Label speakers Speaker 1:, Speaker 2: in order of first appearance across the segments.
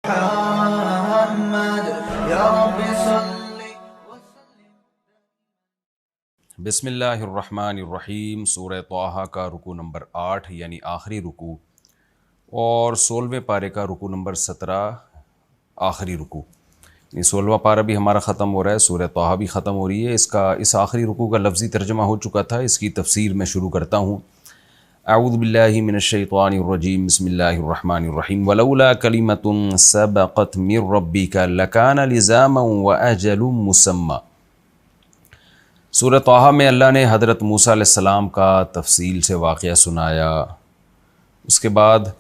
Speaker 1: محمد یا رب صلی
Speaker 2: بسم اللہ الرحمن الرحیم۔ سورہ طٰہٰ کا رکوع نمبر 8 یعنی آخری رکوع، اور 16ویں پارے کا رکوع نمبر 17 آخری رکوع۔ یہ 16واں پارہ بھی ہمارا ختم ہو رہا ہے، سورہ طٰہٰ بھی ختم ہو رہی ہے۔ اس آخری رکوع کا لفظی ترجمہ ہو چکا تھا، اس کی تفسیر میں شروع کرتا ہوں۔ اعوذ باللہ من الشیطان الرجیم، بسم اللہ الرحمن الرحیم۔ ولولا کلمۃ سبقت من ربک لکان لزاما واجل مسمی۔ سورہ طٰہٰ میں اللہ نے حضرت موسیٰ علیہ السلام کا تفصیل سے واقعہ سنایا، اس کے بعد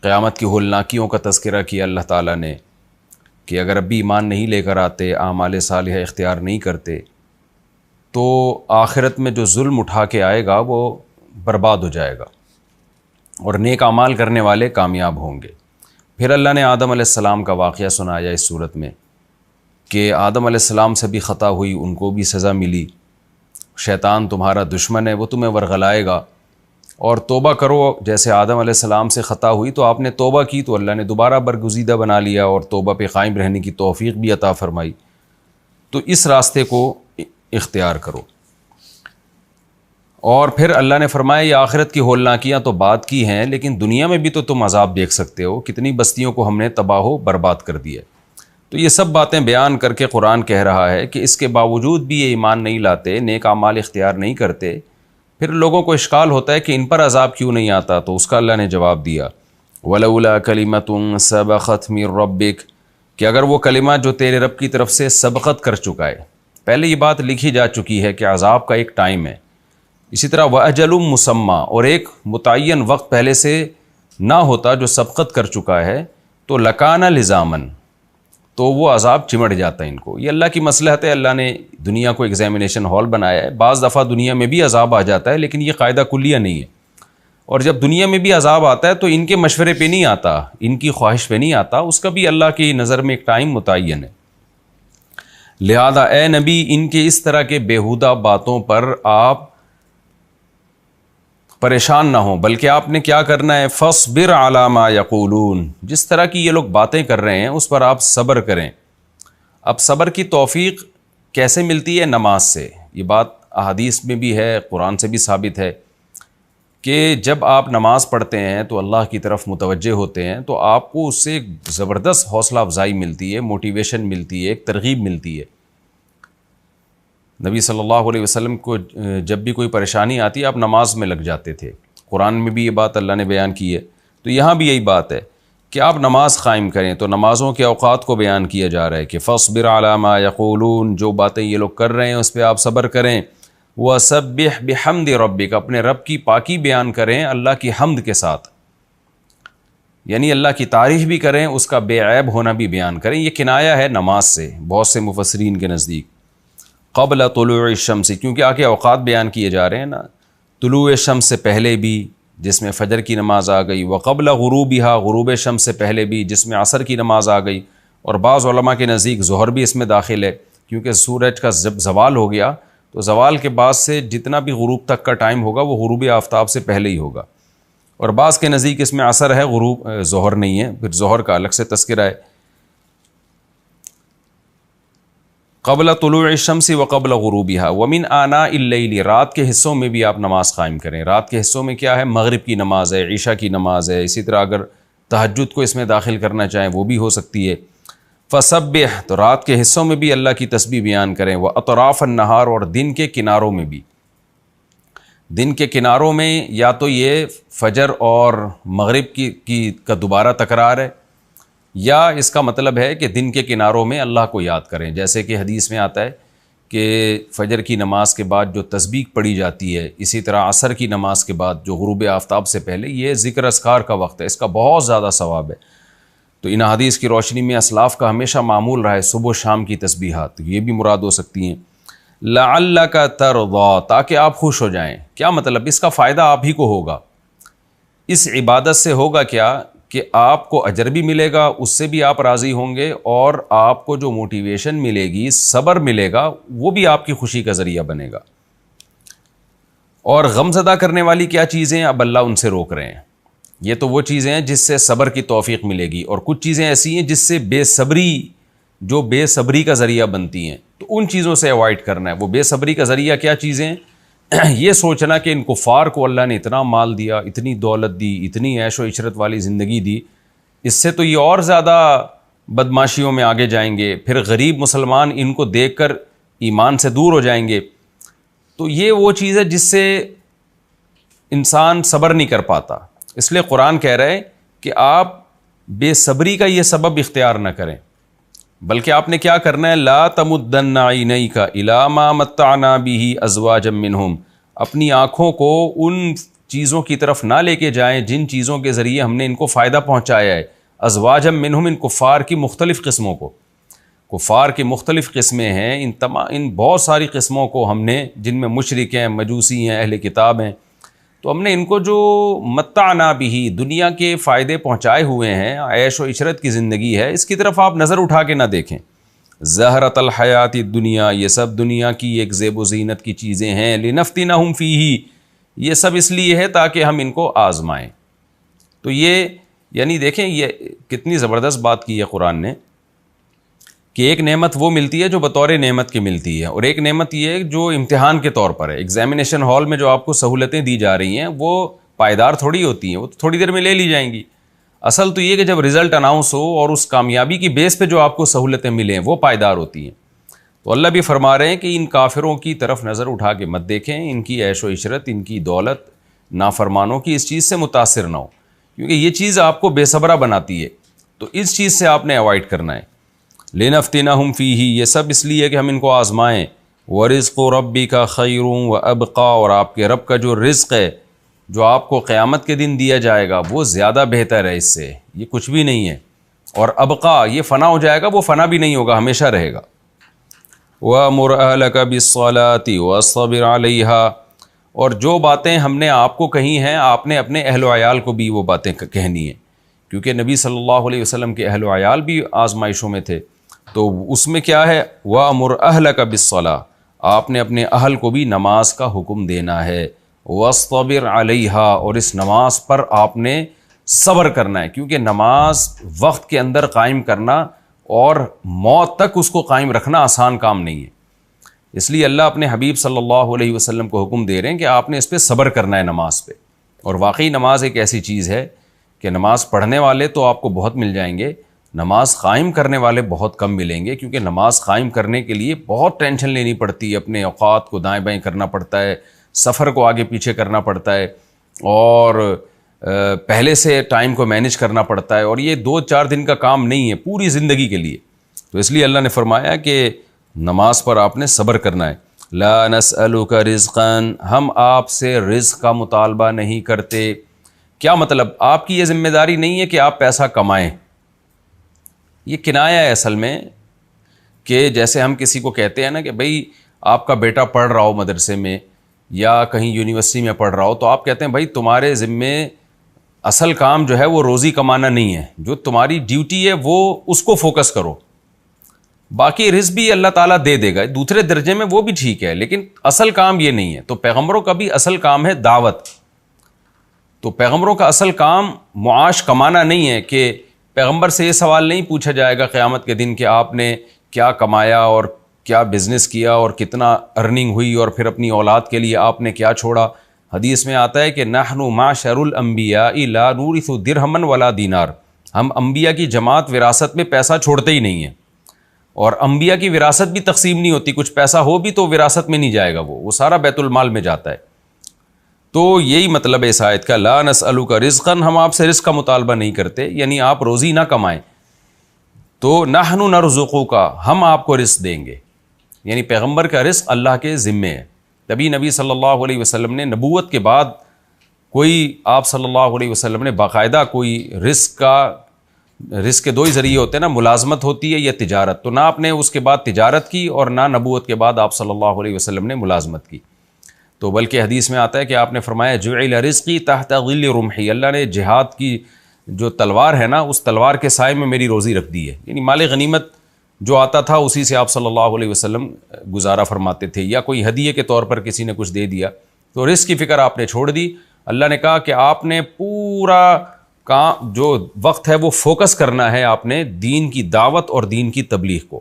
Speaker 2: قیامت کی ہولناکیوں کا تذکرہ کیا اللہ تعالیٰ نے کہ اگر اب بھی ایمان نہیں لے کر آتے، اعمال صالحہ اختیار نہیں کرتے، تو آخرت میں جو ظلم اٹھا کے آئے گا وہ برباد ہو جائے گا اور نیک اعمال کرنے والے کامیاب ہوں گے۔ پھر اللہ نے آدم علیہ السلام کا واقعہ سنایا اس صورت میں کہ آدم علیہ السلام سے بھی خطا ہوئی، ان کو بھی سزا ملی۔ شیطان تمہارا دشمن ہے، وہ تمہیں ورغلائے گا، اور توبہ کرو۔ جیسے آدم علیہ السلام سے خطا ہوئی تو آپ نے توبہ کی تو اللہ نے دوبارہ برگزیدہ بنا لیا اور توبہ پہ قائم رہنے کی توفیق بھی عطا فرمائی۔ تو اس راستے کو اختیار کرو۔ اور پھر اللہ نے فرمایا یہ آخرت کی ہولناکیاں تو بات کی ہیں، لیکن دنیا میں بھی تو تم عذاب دیکھ سکتے ہو، کتنی بستیوں کو ہم نے تباہ و برباد کر دیا۔ تو یہ سب باتیں بیان کر کے قرآن کہہ رہا ہے کہ اس کے باوجود بھی یہ ایمان نہیں لاتے، نیک اعمال اختیار نہیں کرتے، پھر لوگوں کو اشکال ہوتا ہے کہ ان پر عذاب کیوں نہیں آتا، تو اس کا اللہ نے جواب دیا وَلَوْلَا كَلِمَةٌ سَبَقَتْ مِن رَبِّكَ، کہ اگر وہ کلمہ جو تیرے رب کی طرف سے سبقت کر چکا ہے، پہلے یہ بات لکھی جا چکی ہے کہ عذاب کا ایک ٹائم ہے، اسی طرح وَأَجَلٌ مُّسَمًّى، اور ایک متعین وقت پہلے سے نہ ہوتا جو سبقت کر چکا ہے، تو لَكَانَ لِزَامًا، تو وہ عذاب چمٹ جاتا ہے ان کو۔ یہ اللہ کی مصلحت ہے، اللہ نے دنیا کو ایگزامینیشن ہال بنایا ہے۔ بعض دفعہ دنیا میں بھی عذاب آ جاتا ہے، لیکن یہ قاعدہ کلیہ نہیں ہے، اور جب دنیا میں بھی عذاب آتا ہے تو ان کے مشورے پہ نہیں آتا، ان کی خواہش پہ نہیں آتا، اس کا بھی اللہ کی نظر میں ایک ٹائم متعین ہے۔ لہذا اے نبی، ان کے اس طرح کے بیہودہ باتوں پر آپ پریشان نہ ہوں، بلکہ آپ نے کیا کرنا ہے، فَاصْبِرْ عَلَىٰ مَا يَقُولُونَ، جس طرح کی یہ لوگ باتیں کر رہے ہیں اس پر آپ صبر کریں۔ اب صبر کی توفیق کیسے ملتی ہے؟ نماز سے۔ یہ بات احادیث میں بھی ہے، قرآن سے بھی ثابت ہے کہ جب آپ نماز پڑھتے ہیں تو اللہ کی طرف متوجہ ہوتے ہیں تو آپ کو اس سے ایک زبردست حوصلہ افزائی ملتی ہے، موٹیویشن ملتی ہے، ایک ترغیب ملتی ہے۔ نبی صلی اللہ علیہ وسلم کو جب بھی کوئی پریشانی آتی آپ نماز میں لگ جاتے تھے، قرآن میں بھی یہ بات اللہ نے بیان کی ہے، تو یہاں بھی یہی بات ہے کہ آپ نماز قائم کریں۔ تو نمازوں کے اوقات کو بیان کیا جا رہا ہے کہ فَاصْبِرْ عَلَىٰ مَا يَقُولُونَ، جو باتیں یہ لوگ کر رہے ہیں اس پہ آپ صبر کریں۔ وَسَبِّحْ بِحَمْدِ رَبِّكَ، اپنے رب کی پاکی بیان کریں اللہ کی حمد کے ساتھ، یعنی اللہ کی تعریف بھی کریں، اس کا بے عیب ہونا بھی بیان کریں۔ یہ کنایا ہے نماز سے بہت سے مفسرین کے نزدیک۔ قبل طلوع الشمس، کیونکہ آگے اوقات بیان کیے جا رہے ہیں نا، طلوع شمس سے پہلے بھی جس میں فجر کی نماز آ گئی، وقبل غروبها، غروب شمس سے پہلے بھی جس میں عصر کی نماز آ گئی، اور بعض علماء کے نزدیک ظہر بھی اس میں داخل ہے، کیونکہ سورج کا جب زوال ہو گیا تو زوال کے بعد سے جتنا بھی غروب تک کا ٹائم ہوگا وہ غروب آفتاب سے پہلے ہی ہوگا، اور بعض کے نزدیک اس میں عصر ہے، غروب ظہر نہیں ہے، پھر ظہر کا الگ سے تذکرہ ہے۔ قبل طلوع الشمس وقبل غروبها ومن آناء اللیل، رات کے حصوں میں بھی آپ نماز قائم کریں۔ رات کے حصوں میں کیا ہے؟ مغرب کی نماز ہے، عشاء کی نماز ہے، اسی طرح اگر تہجد کو اس میں داخل کرنا چاہیں وہ بھی ہو سکتی ہے۔ فسبح، تو رات کے حصوں میں بھی اللہ کی تسبیح بیان کریں۔ واطراف النہار، اور دن کے کناروں میں بھی۔ دن کے کناروں میں یا تو یہ فجر اور مغرب کا دوبارہ تکرار ہے، یا اس کا مطلب ہے کہ دن کے کناروں میں اللہ کو یاد کریں، جیسے کہ حدیث میں آتا ہے کہ فجر کی نماز کے بعد جو تسبیح پڑھی جاتی ہے، اسی طرح عصر کی نماز کے بعد جو غروب آفتاب سے پہلے، یہ ذکر اذکار کا وقت ہے، اس کا بہت زیادہ ثواب ہے۔ تو ان حدیث کی روشنی میں اسلاف کا ہمیشہ معمول رہا ہے صبح و شام کی تسبیحات، یہ بھی مراد ہو سکتی ہیں۔ لعلک ترضی، تاکہ آپ خوش ہو جائیں۔ کیا مطلب؟ اس کا فائدہ آپ ہی کو ہوگا، اس عبادت سے ہوگا کیا کہ آپ کو اجر بھی ملے گا، اس سے بھی آپ راضی ہوں گے، اور آپ کو جو موٹیویشن ملے گی، صبر ملے گا، وہ بھی آپ کی خوشی کا ذریعہ بنے گا۔ اور غم زدہ کرنے والی کیا چیزیں اب اللہ ان سے روک رہے ہیں۔ یہ تو وہ چیزیں ہیں جس سے صبر کی توفیق ملے گی، اور کچھ چیزیں ایسی ہیں جس سے بے صبری کا ذریعہ بنتی ہیں، تو ان چیزوں سے اوائڈ کرنا ہے۔ وہ بے صبری کا ذریعہ کیا چیزیں ہیں؟ یہ سوچنا کہ ان کفار کو اللہ نے اتنا مال دیا، اتنی دولت دی، اتنی عیش و عشرت والی زندگی دی، اس سے تو یہ اور زیادہ بدماشیوں میں آگے جائیں گے، پھر غریب مسلمان ان کو دیکھ کر ایمان سے دور ہو جائیں گے۔ تو یہ وہ چیز ہے جس سے انسان صبر نہیں کر پاتا۔ اس لیے قرآن کہہ رہا ہے کہ آپ بے صبری کا یہ سبب اختیار نہ کریں، بلکہ آپ نے کیا کرنا ہے؟ لا تمدن عینیک الی ما متعنا بہ ازواجا منہم، اپنی آنکھوں کو ان چیزوں کی طرف نہ لے کے جائیں جن چیزوں کے ذریعے ہم نے ان کو فائدہ پہنچایا ہے۔ ازواجا منہم، ان کفار کی مختلف قسموں کو، کفار کی مختلف قسمیں ہیں، ان بہت ساری قسموں کو ہم نے، جن میں مشرک ہیں، مجوسی ہیں، اہل کتاب ہیں، تو ہم نے ان کو جو متعنا بہ، دنیا کے فائدے پہنچائے ہوئے ہیں، عیش و عشرت کی زندگی ہے، اس کی طرف آپ نظر اٹھا کے نہ دیکھیں۔ زہرۃ الحیات الدنیا، یہ سب دنیا کی ایک زیب و زینت کی چیزیں ہیں، لنفتنہم فیہ، یہ سب اس لیے ہے تاکہ ہم ان کو آزمائیں۔ تو یہ یعنی دیکھیں یہ کتنی زبردست بات کی ہے قرآن نے، کہ ایک نعمت وہ ملتی ہے جو بطور نعمت کی ملتی ہے، اور ایک نعمت یہ ہے جو امتحان کے طور پر ہے۔ ایگزامینیشن ہال میں جو آپ کو سہولتیں دی جا رہی ہیں وہ پائیدار تھوڑی ہوتی ہیں، وہ تو تھوڑی دیر میں لے لی جائیں گی۔ اصل تو یہ کہ جب رزلٹ اناؤنس ہو اور اس کامیابی کی بیس پہ جو آپ کو سہولتیں ملیں وہ پائیدار ہوتی ہیں۔ تو اللہ بھی فرما رہے ہیں کہ ان کافروں کی طرف نظر اٹھا کے مت دیکھیں، ان کی عیش و عشرت، ان کی دولت، نافرمانوں کی اس چیز سے متاثر نہ ہو، کیونکہ یہ چیز آپ کو بے صبرا بناتی ہے، تو اس چیز سے آپ نے اوائڈ کرنا ہے۔ لنفتنہم فیہ، یہ سب اس لیے کہ ہم ان کو آزمائیں۔ ورزق ربک خیر وابقی، اور آپ کے رب کا جو رزق ہے جو آپ کو قیامت کے دن دیا جائے گا وہ زیادہ بہتر ہے، اس سے یہ کچھ بھی نہیں ہے۔ اور ابقی، یہ فنا ہو جائے گا، وہ فنا بھی نہیں ہوگا، ہمیشہ رہے گا۔ وَأْمُرْ أَهْلَكَ بِالصَّلَاةِ وَاصْطَبِرْ عَلَيْهَا، اور جو باتیں ہم نے آپ کو کہی ہیں آپ نے اپنے اہل و عیال کو بھی وہ باتیں کہنی ہیں، کیونکہ نبی صلی اللہ علیہ وسلم کے اہل و عیال بھی آزمائشوں میں تھے۔ تو اس میں کیا ہے؟ وَأْمُرْ أَهْلَكَ بِالصَّلَاةِ، آپ نے اپنے اہل کو بھی نماز کا حکم دینا ہے۔ وَاصْطَبِرْ عَلَيْهَا، اور اس نماز پر آپ نے صبر کرنا ہے، کیونکہ نماز وقت کے اندر قائم کرنا اور موت تک اس کو قائم رکھنا آسان کام نہیں ہے۔ اس لیے اللہ اپنے حبیب صلی اللہ علیہ وسلم کو حکم دے رہے ہیں کہ آپ نے اس پہ صبر کرنا ہے، نماز پہ۔ اور واقعی نماز ایک ایسی چیز ہے کہ نماز پڑھنے والے تو آپ کو بہت مل جائیں گے، نماز قائم کرنے والے بہت کم ملیں گے، کیونکہ نماز قائم کرنے کے لیے بہت ٹینشن لینی پڑتی ہے، اپنے اوقات کو دائیں بائیں کرنا پڑتا ہے، سفر کو آگے پیچھے کرنا پڑتا ہے، اور پہلے سے ٹائم کو مینیج کرنا پڑتا ہے، اور یہ 2-4 دن کا کام نہیں ہے، پوری زندگی کے لیے۔ تو اس لیے اللہ نے فرمایا کہ نماز پر آپ نے صبر کرنا ہے۔ لا نسألک رزقا، ہم آپ سے رزق کا مطالبہ نہیں کرتے۔ کیا مطلب؟ آپ کی یہ ذمہ داری نہیں ہے کہ آپ پیسہ کمائیں، یہ کنایا ہے اصل میں، کہ جیسے ہم کسی کو کہتے ہیں نا کہ بھئی آپ کا بیٹا پڑھ رہا ہو مدرسے میں یا کہیں یونیورسٹی میں پڑھ رہا ہو، تو آپ کہتے ہیں بھائی تمہارے ذمے اصل کام جو ہے وہ روزی کمانا نہیں ہے، جو تمہاری ڈیوٹی ہے وہ اس کو فوکس کرو، باقی رزق بھی اللہ تعالیٰ دے دے گا، دوسرے درجے میں وہ بھی ٹھیک ہے، لیکن اصل کام یہ نہیں ہے۔ تو پیغمبروں کا بھی اصل کام ہے دعوت۔ تو پیغمبروں کا اصل کام معاش کمانا نہیں ہے، کہ پیغمبر سے یہ سوال نہیں پوچھا جائے گا قیامت کے دن کہ آپ نے کیا کمایا اور کیا بزنس کیا اور کتنا ارننگ ہوئی، اور پھر اپنی اولاد کے لیے آپ نے کیا چھوڑا۔ حدیث میں آتا ہے کہ نحن معشر الانبیاء لا نورث درہما ولا دینار، ہم انبیاء کی جماعت وراثت میں پیسہ چھوڑتے ہی نہیں ہیں، اور انبیاء کی وراثت بھی تقسیم نہیں ہوتی، کچھ پیسہ ہو بھی تو وراثت میں نہیں جائے گا، وہ سارا بیت المال میں جاتا ہے۔ تو یہی مطلب ہے اس آیت کا، لا نسألک رزقا، ہم آپ سے رزق کا مطالبہ نہیں کرتے، یعنی آپ روزی نہ کمائیں، تو نحن نرزقک، ہم آپ کو رزق دیں گے، یعنی پیغمبر کا رزق اللہ کے ذمے ہے۔ تبھی نبی صلی اللہ علیہ وسلم نے نبوت کے بعد آپ صلی اللہ علیہ وسلم نے باقاعدہ کوئی رزق کے 2 ہی ذریعے ہوتے ہیں نا، ملازمت ہوتی ہے یا تجارت، تو نہ آپ نے اس کے بعد تجارت کی اور نہ نبوت کے بعد آپ صلی اللہ علیہ وسلم نے ملازمت کی۔ تو بلکہ حدیث میں آتا ہے کہ آپ نے فرمایا جعل رزقی تحت ظل رمحی، اللہ نے جہاد کی جو تلوار ہے نا اس تلوار کے سائے میں میری روزی رکھ دی ہے، یعنی مال غنیمت جو آتا تھا اسی سے آپ صلی اللہ علیہ وسلم گزارا فرماتے تھے، یا کوئی ہدیے کے طور پر کسی نے کچھ دے دیا، تو رزق کی فکر آپ نے چھوڑ دی۔ اللہ نے کہا کہ آپ نے پورا جو وقت ہے وہ فوکس کرنا ہے آپ نے دین کی دعوت اور دین کی تبلیغ کو.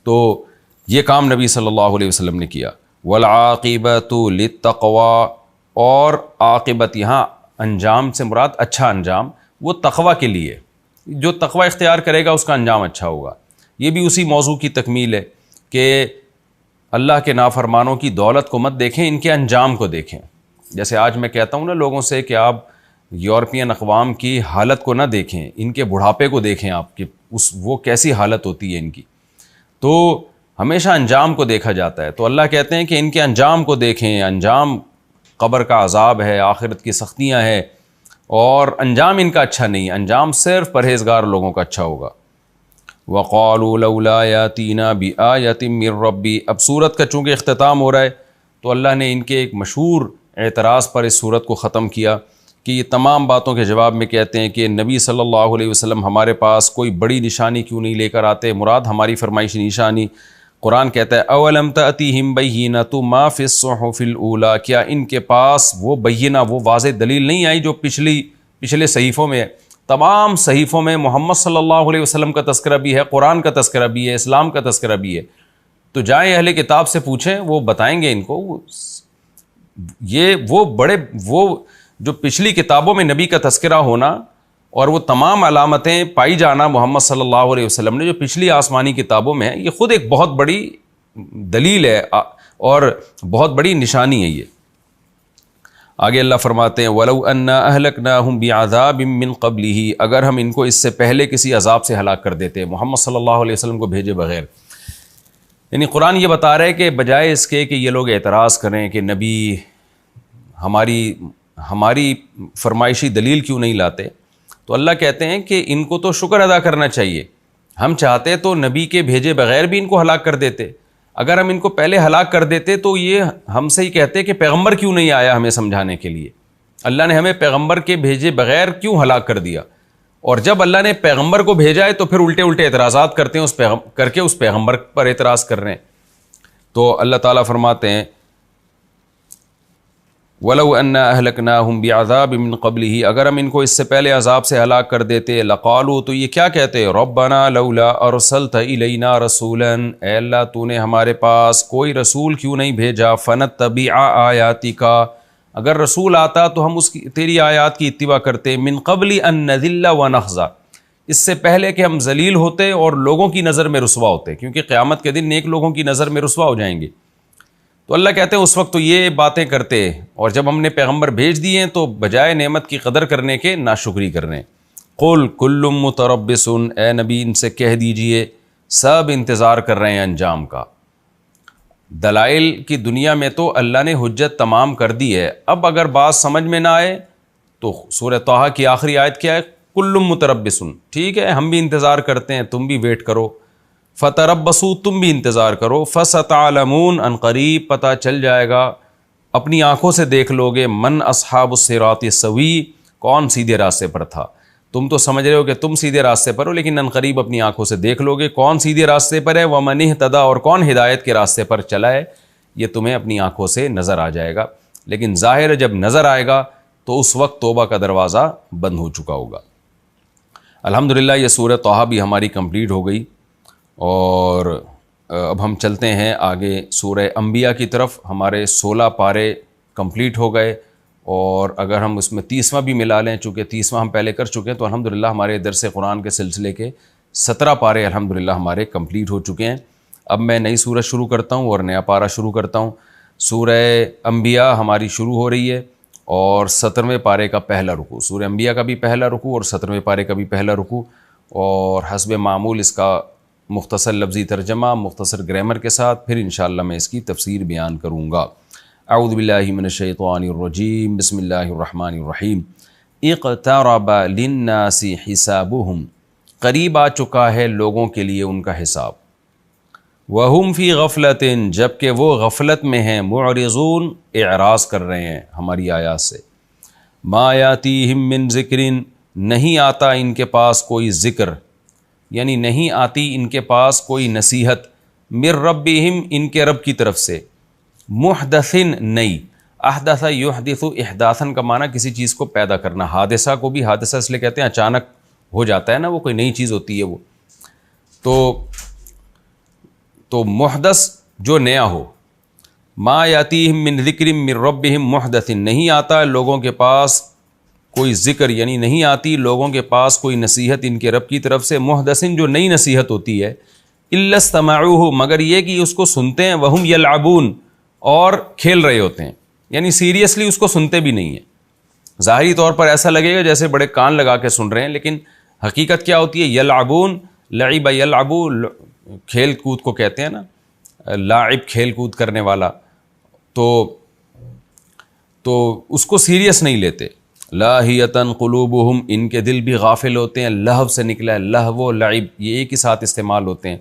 Speaker 2: تو یہ کام نبی صلی اللہ علیہ وسلم نے کیا. والعاقبۃ للتقوی، اور عاقبت یہاں انجام سے مراد اچھا انجام، وہ تقوی کے لیے. جو تقوی اختیار کرے گا اس کا انجام اچھا ہوگا. یہ بھی اسی موضوع کی تکمیل ہے کہ اللہ کے نافرمانوں کی دولت کو مت دیکھیں، ان کے انجام کو دیکھیں. جیسے آج میں کہتا ہوں نا لوگوں سے کہ آپ یورپین اقوام کی حالت کو نہ دیکھیں، ان کے بڑھاپے کو دیکھیں آپ کی وہ کیسی حالت ہوتی ہے ان کی. تو ہمیشہ انجام کو دیکھا جاتا ہے. تو اللہ کہتے ہیں کہ ان کے انجام کو دیکھیں. انجام قبر کا عذاب ہے، آخرت کی سختیاں ہیں، اور انجام ان کا اچھا نہیں. انجام صرف پرہیزگار لوگوں کا اچھا ہوگا. وَقَالُوا لَوْلَا يَأْتِينَا بِآيَةٍ مِّن رَّبِّهِ. اب سورت کا چونکہ اختتام ہو رہا ہے تو اللہ نے ان کے ایک مشہور اعتراض پر اس سورت کو ختم کیا کہ یہ تمام باتوں کے جواب میں کہتے ہیں کہ نبی صلی اللہ علیہ وسلم ہمارے پاس کوئی بڑی نشانی کیوں نہیں لے کر آتے. مراد ہماری فرمائشی نشانی. قرآن کہتا ہے اولم تأتیہم بینۃ ما فی الصحف الاولی، کیا ان کے پاس وہ بینہ، وہ واضح دلیل نہیں آئی جو پچھلے صحیفوں میں ہے. تمام صحیفوں میں محمد صلی اللہ علیہ وسلم کا تذکرہ بھی ہے، قرآن کا تذکرہ بھی ہے، اسلام کا تذکرہ بھی ہے. تو جائیں اہل کتاب سے پوچھیں، وہ بتائیں گے ان کو. یہ وہ جو پچھلی کتابوں میں نبی کا تذکرہ ہونا اور وہ تمام علامتیں پائی جانا محمد صلی اللہ علیہ وسلم نے جو پچھلی آسمانی کتابوں میں ہے، یہ خود ایک بہت بڑی دلیل ہے اور بہت بڑی نشانی ہے. یہ آگے اللہ فرماتے ہیں وَلَوْ أَنَّا أَهْلَكْنَاهُمْ بِعَذَابٍ مِّن قَبْلِهِ، اگر ہم ان کو اس سے پہلے کسی عذاب سے ہلاک کر دیتے محمد صلی اللہ علیہ وسلم کو بھیجے بغیر. یعنی قرآن یہ بتا رہا ہے کہ بجائے اس کے کہ یہ لوگ اعتراض کریں کہ نبی ہماری فرمائشی دلیل کیوں نہیں لاتے، تو اللہ کہتے ہیں کہ ان کو تو شکر ادا کرنا چاہیے. ہم چاہتے تو نبی کے بھیجے بغیر بھی ان کو ہلاک کر دیتے. اگر ہم ان کو پہلے ہلاک کر دیتے تو یہ ہم سے ہی کہتے کہ پیغمبر کیوں نہیں آیا ہمیں سمجھانے کے لیے. اللہ نے ہمیں پیغمبر کے بھیجے بغیر کیوں ہلاک کر دیا. اور جب اللہ نے پیغمبر کو بھیجا ہے تو پھر الٹے اعتراضات کرتے ہیں کر کے اس پیغمبر پر اعتراض کر رہے ہیں. تو اللہ تعالیٰ فرماتے ہیں وَلَوْ أَنَّا أَهْلَكْنَاهُمْ بِعَذَابٍ مِّن قَبْلِهِ، اگر ہم ان کو اس سے پہلے عذاب سے ہلاک کر دیتے لَقَالُوا، تو یہ کیا کہتے رَبَّنَا لَوْلَا أَرْسَلْتَ إِلَيْنَا رَسُولًا، اے اللہ تو نے ہمارے پاس کوئی رسول کیوں نہیں بھیجا، فَنَتَّبِعَ آيَاتِكَ، اگر رسول آتا تو ہم تیری آیات کی اتباع کرتے، مِن قَبْلِ أَن نَّذِلَّ وَنَخْزَىٰ، اس سے پہلے کہ ہم ذلیل ہوتے اور لوگوں کی نظر میں رسوا ہوتے، کیونکہ قیامت کے دن نیک لوگوں کی نظر میں رسوا ہو جائیں گے. تو اللہ کہتے ہیں اس وقت تو یہ باتیں کرتے، اور جب ہم نے پیغمبر بھیج دیے تو بجائے نعمت کی قدر کرنے کے ناشکری کر رہے ہیں. قُلْ كُلٌّ مُتَرَبِّصٌ، اے نبی ان سے کہہ دیجئے سب انتظار کر رہے ہیں انجام کا. دلائل کی دنیا میں تو اللہ نے حجت تمام کر دی ہے. اب اگر بات سمجھ میں نہ آئے تو سورہ طٰہٰ کی آخری آیت کیا ہے، كُلٌّ مُتَرَبِّصٌ، ٹھیک ہے ہم بھی انتظار کرتے ہیں، تم بھی ویٹ کرو. فتربصوا، تم بھی انتظار کرو. فستعلمون، ان قریب پتہ چل جائے گا، اپنی آنکھوں سے دیکھ لو گے، من اصحاب الصراط السوی، کون سیدھے راستے پر تھا. تم تو سمجھ رہے ہو کہ تم سیدھے راستے پر ہو، لیکن ان قریب اپنی آنکھوں سے دیکھ لو گے کون سیدھے راستے پر ہے. ومن اہتدی، اور کون ہدایت کے راستے پر چلا ہے، یہ تمہیں اپنی آنکھوں سے نظر آ جائے گا. لیکن ظاہر ہے جب نظر آئے گا تو اس وقت توبہ کا دروازہ بند ہو چکا ہوگا. الحمدللہ یہ سورہ طٰہٰ بھی ہماری کمپلیٹ ہو گئی، اور اب ہم چلتے ہیں آگے سورہ انبیاء کی طرف. ہمارے 16 پارے کمپلیٹ ہو گئے، اور اگر ہم اس میں 30واں بھی ملا لیں، چونکہ 30واں ہم پہلے کر چکے ہیں، تو الحمدللہ ہمارے درس قرآن کے سلسلے کے 17 پارے الحمدللہ ہمارے کمپلیٹ ہو چکے ہیں. اب میں نئی سورت شروع کرتا ہوں اور نیا پارہ شروع کرتا ہوں. سورہ انبیاء ہماری شروع ہو رہی ہے، اور 17ویں پارے کا پہلا رکوع، سورہ انبیاء کا بھی پہلا رکوع اور 17ویں پارے کا بھی پہلا رکوع، اور حسب معمول اس کا مختصر لفظی ترجمہ مختصر گرامر کے ساتھ، پھر انشاءاللہ میں اس کی تفسیر بیان کروں گا. اعوذ باللہ من الشیطان الرجیم، بسم اللہ الرحمن الرحیم. اقترب للناس حسابهم، قریب آ چکا ہے لوگوں کے لیے ان کا حساب. وہم فی غفلت، جبکہ وہ غفلت میں ہیں. معرضون، اعراض کر رہے ہیں ہماری آیات سے. ما یاتیہم من ذکر، نہیں آتا ان کے پاس کوئی ذکر، یعنی نہیں آتی ان کے پاس کوئی نصیحت. من ربہم، ان کے رب کی طرف سے. محدث، نئی. احدث یحدث احداثاً کا معنی کسی چیز کو پیدا کرنا. حادثہ کو بھی حادثہ اس لیے کہتے ہیں اچانک ہو جاتا ہے نا, وہ کوئی نئی چیز ہوتی ہے وہ. تو محدث جو نیا ہو. ما یاتیہم من ذکر من ربہم محدث, نہیں آتا لوگوں کے پاس کوئی ذکر, یعنی نہیں آتی لوگوں کے پاس کوئی نصیحت ان کے رب کی طرف سے, محدثن جو نئی نصیحت ہوتی ہے, الا استمعوہ مگر یہ کہ اس کو سنتے ہیں, وہم یلعبون اور کھیل رہے ہوتے ہیں, یعنی سیریسلی اس کو سنتے بھی نہیں ہیں. ظاہری طور پر ایسا لگے گا جیسے بڑے کان لگا کے سن رہے ہیں, لیکن حقیقت کیا ہوتی ہے؟ یلعبون, لعب یلعبو کھیل کود کو کہتے ہیں نا, لاعب کھیل کود کرنے والا, تو اس کو سیریس نہیں لیتے. لاہیتن قلوبہم, ان کے دل بھی غافل ہوتے ہیں. لہو سے نکلا ہے, لہو و لعب یہ ایک ہی ساتھ استعمال ہوتے ہیں,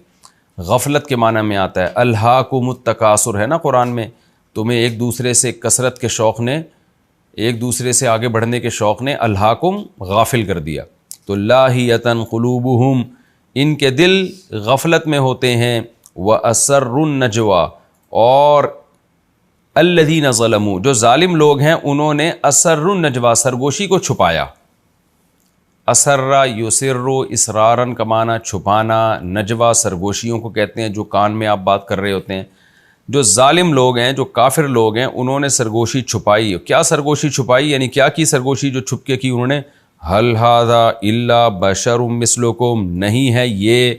Speaker 2: غفلت کے معنی میں آتا ہے. الہاکم التکاثر ہے نا قرآن میں, تمہیں ایک دوسرے سے کثرت کے شوق نے, ایک دوسرے سے آگے بڑھنے کے شوق نے الہاکم غافل کر دیا. تو لاہیتن قلوبہم, ان کے دل غفلت میں ہوتے ہیں. وَأَسَرُّ النَّجْوَى, اور الذین ظلموا, جو ظالم لوگ ہیں انہوں نے اسر النجوا, سرگوشی کو چھپایا. اسرا یسر, اسرارن کا معنی چھپانا, نجوا سرگوشیوں کو کہتے ہیں جو کان میں آپ بات کر رہے ہوتے ہیں. جو ظالم لوگ ہیں, جو کافر لوگ ہیں, انہوں نے سرگوشی چھپائی. کیا سرگوشی چھپائی, یعنی کیا کی سرگوشی جو چھپ کے کی انہوں نے؟ حل ھذا الا بشر مثلکم, نہیں ہے یہ.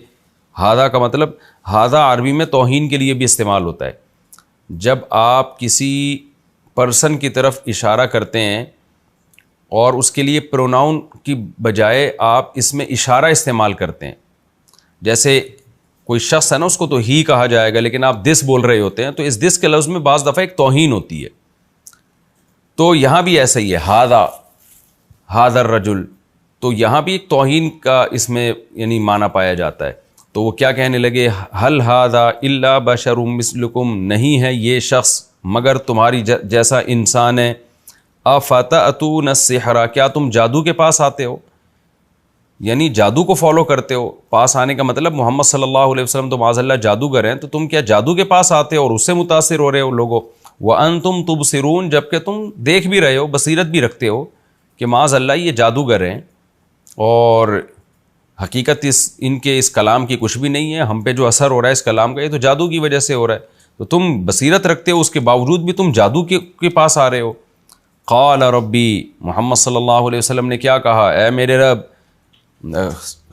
Speaker 2: ھذا کا مطلب, ھذا عربی میں توہین کے لیے بھی استعمال ہوتا ہے. جب آپ کسی پرسن کی طرف اشارہ کرتے ہیں اور اس کے لیے پروناؤن کی بجائے آپ اس میں اشارہ استعمال کرتے ہیں, جیسے کوئی شخص ہے نا, اس کو تو ہی کہا جائے گا, لیکن آپ دس بول رہے ہوتے ہیں, تو اس دس کے لفظ میں بعض دفعہ ایک توہین ہوتی ہے. تو یہاں بھی ایسا ہی ہے, ھذا الرجل, تو یہاں بھی ایک توہین کا اس میں یعنی معنی پایا جاتا ہے. تو وہ کیا کہنے لگے؟ حل ھذا الا بشر مثلکم, نہیں ہے یہ شخص مگر تمہاری جیسا انسان ہے. افتأتون السحر, کیا تم جادو کے پاس آتے ہو, یعنی جادو کو فالو کرتے ہو. پاس آنے کا مطلب محمد صلی اللہ علیہ وسلم تو معاذ اللہ جادوگر ہیں, تو تم کیا جادو کے پاس آتے ہو اور اس سے متاثر ہو رہے ہو لوگوں. وانتم تبصرون, جبکہ تم دیکھ بھی رہے ہو, بصیرت بھی رکھتے ہو کہ معاذ اللہ یہ جادوگر ہیں اور حقیقت ان کے اس کلام کی کچھ بھی نہیں ہے, ہم پہ جو اثر ہو رہا ہے اس کلام کا یہ تو جادو کی وجہ سے ہو رہا ہے. تو تم بصیرت رکھتے ہو, اس کے باوجود بھی تم جادو کے پاس آ رہے ہو. قال ربی, محمد صلی اللہ علیہ وسلم نے کیا کہا؟ اے میرے رب.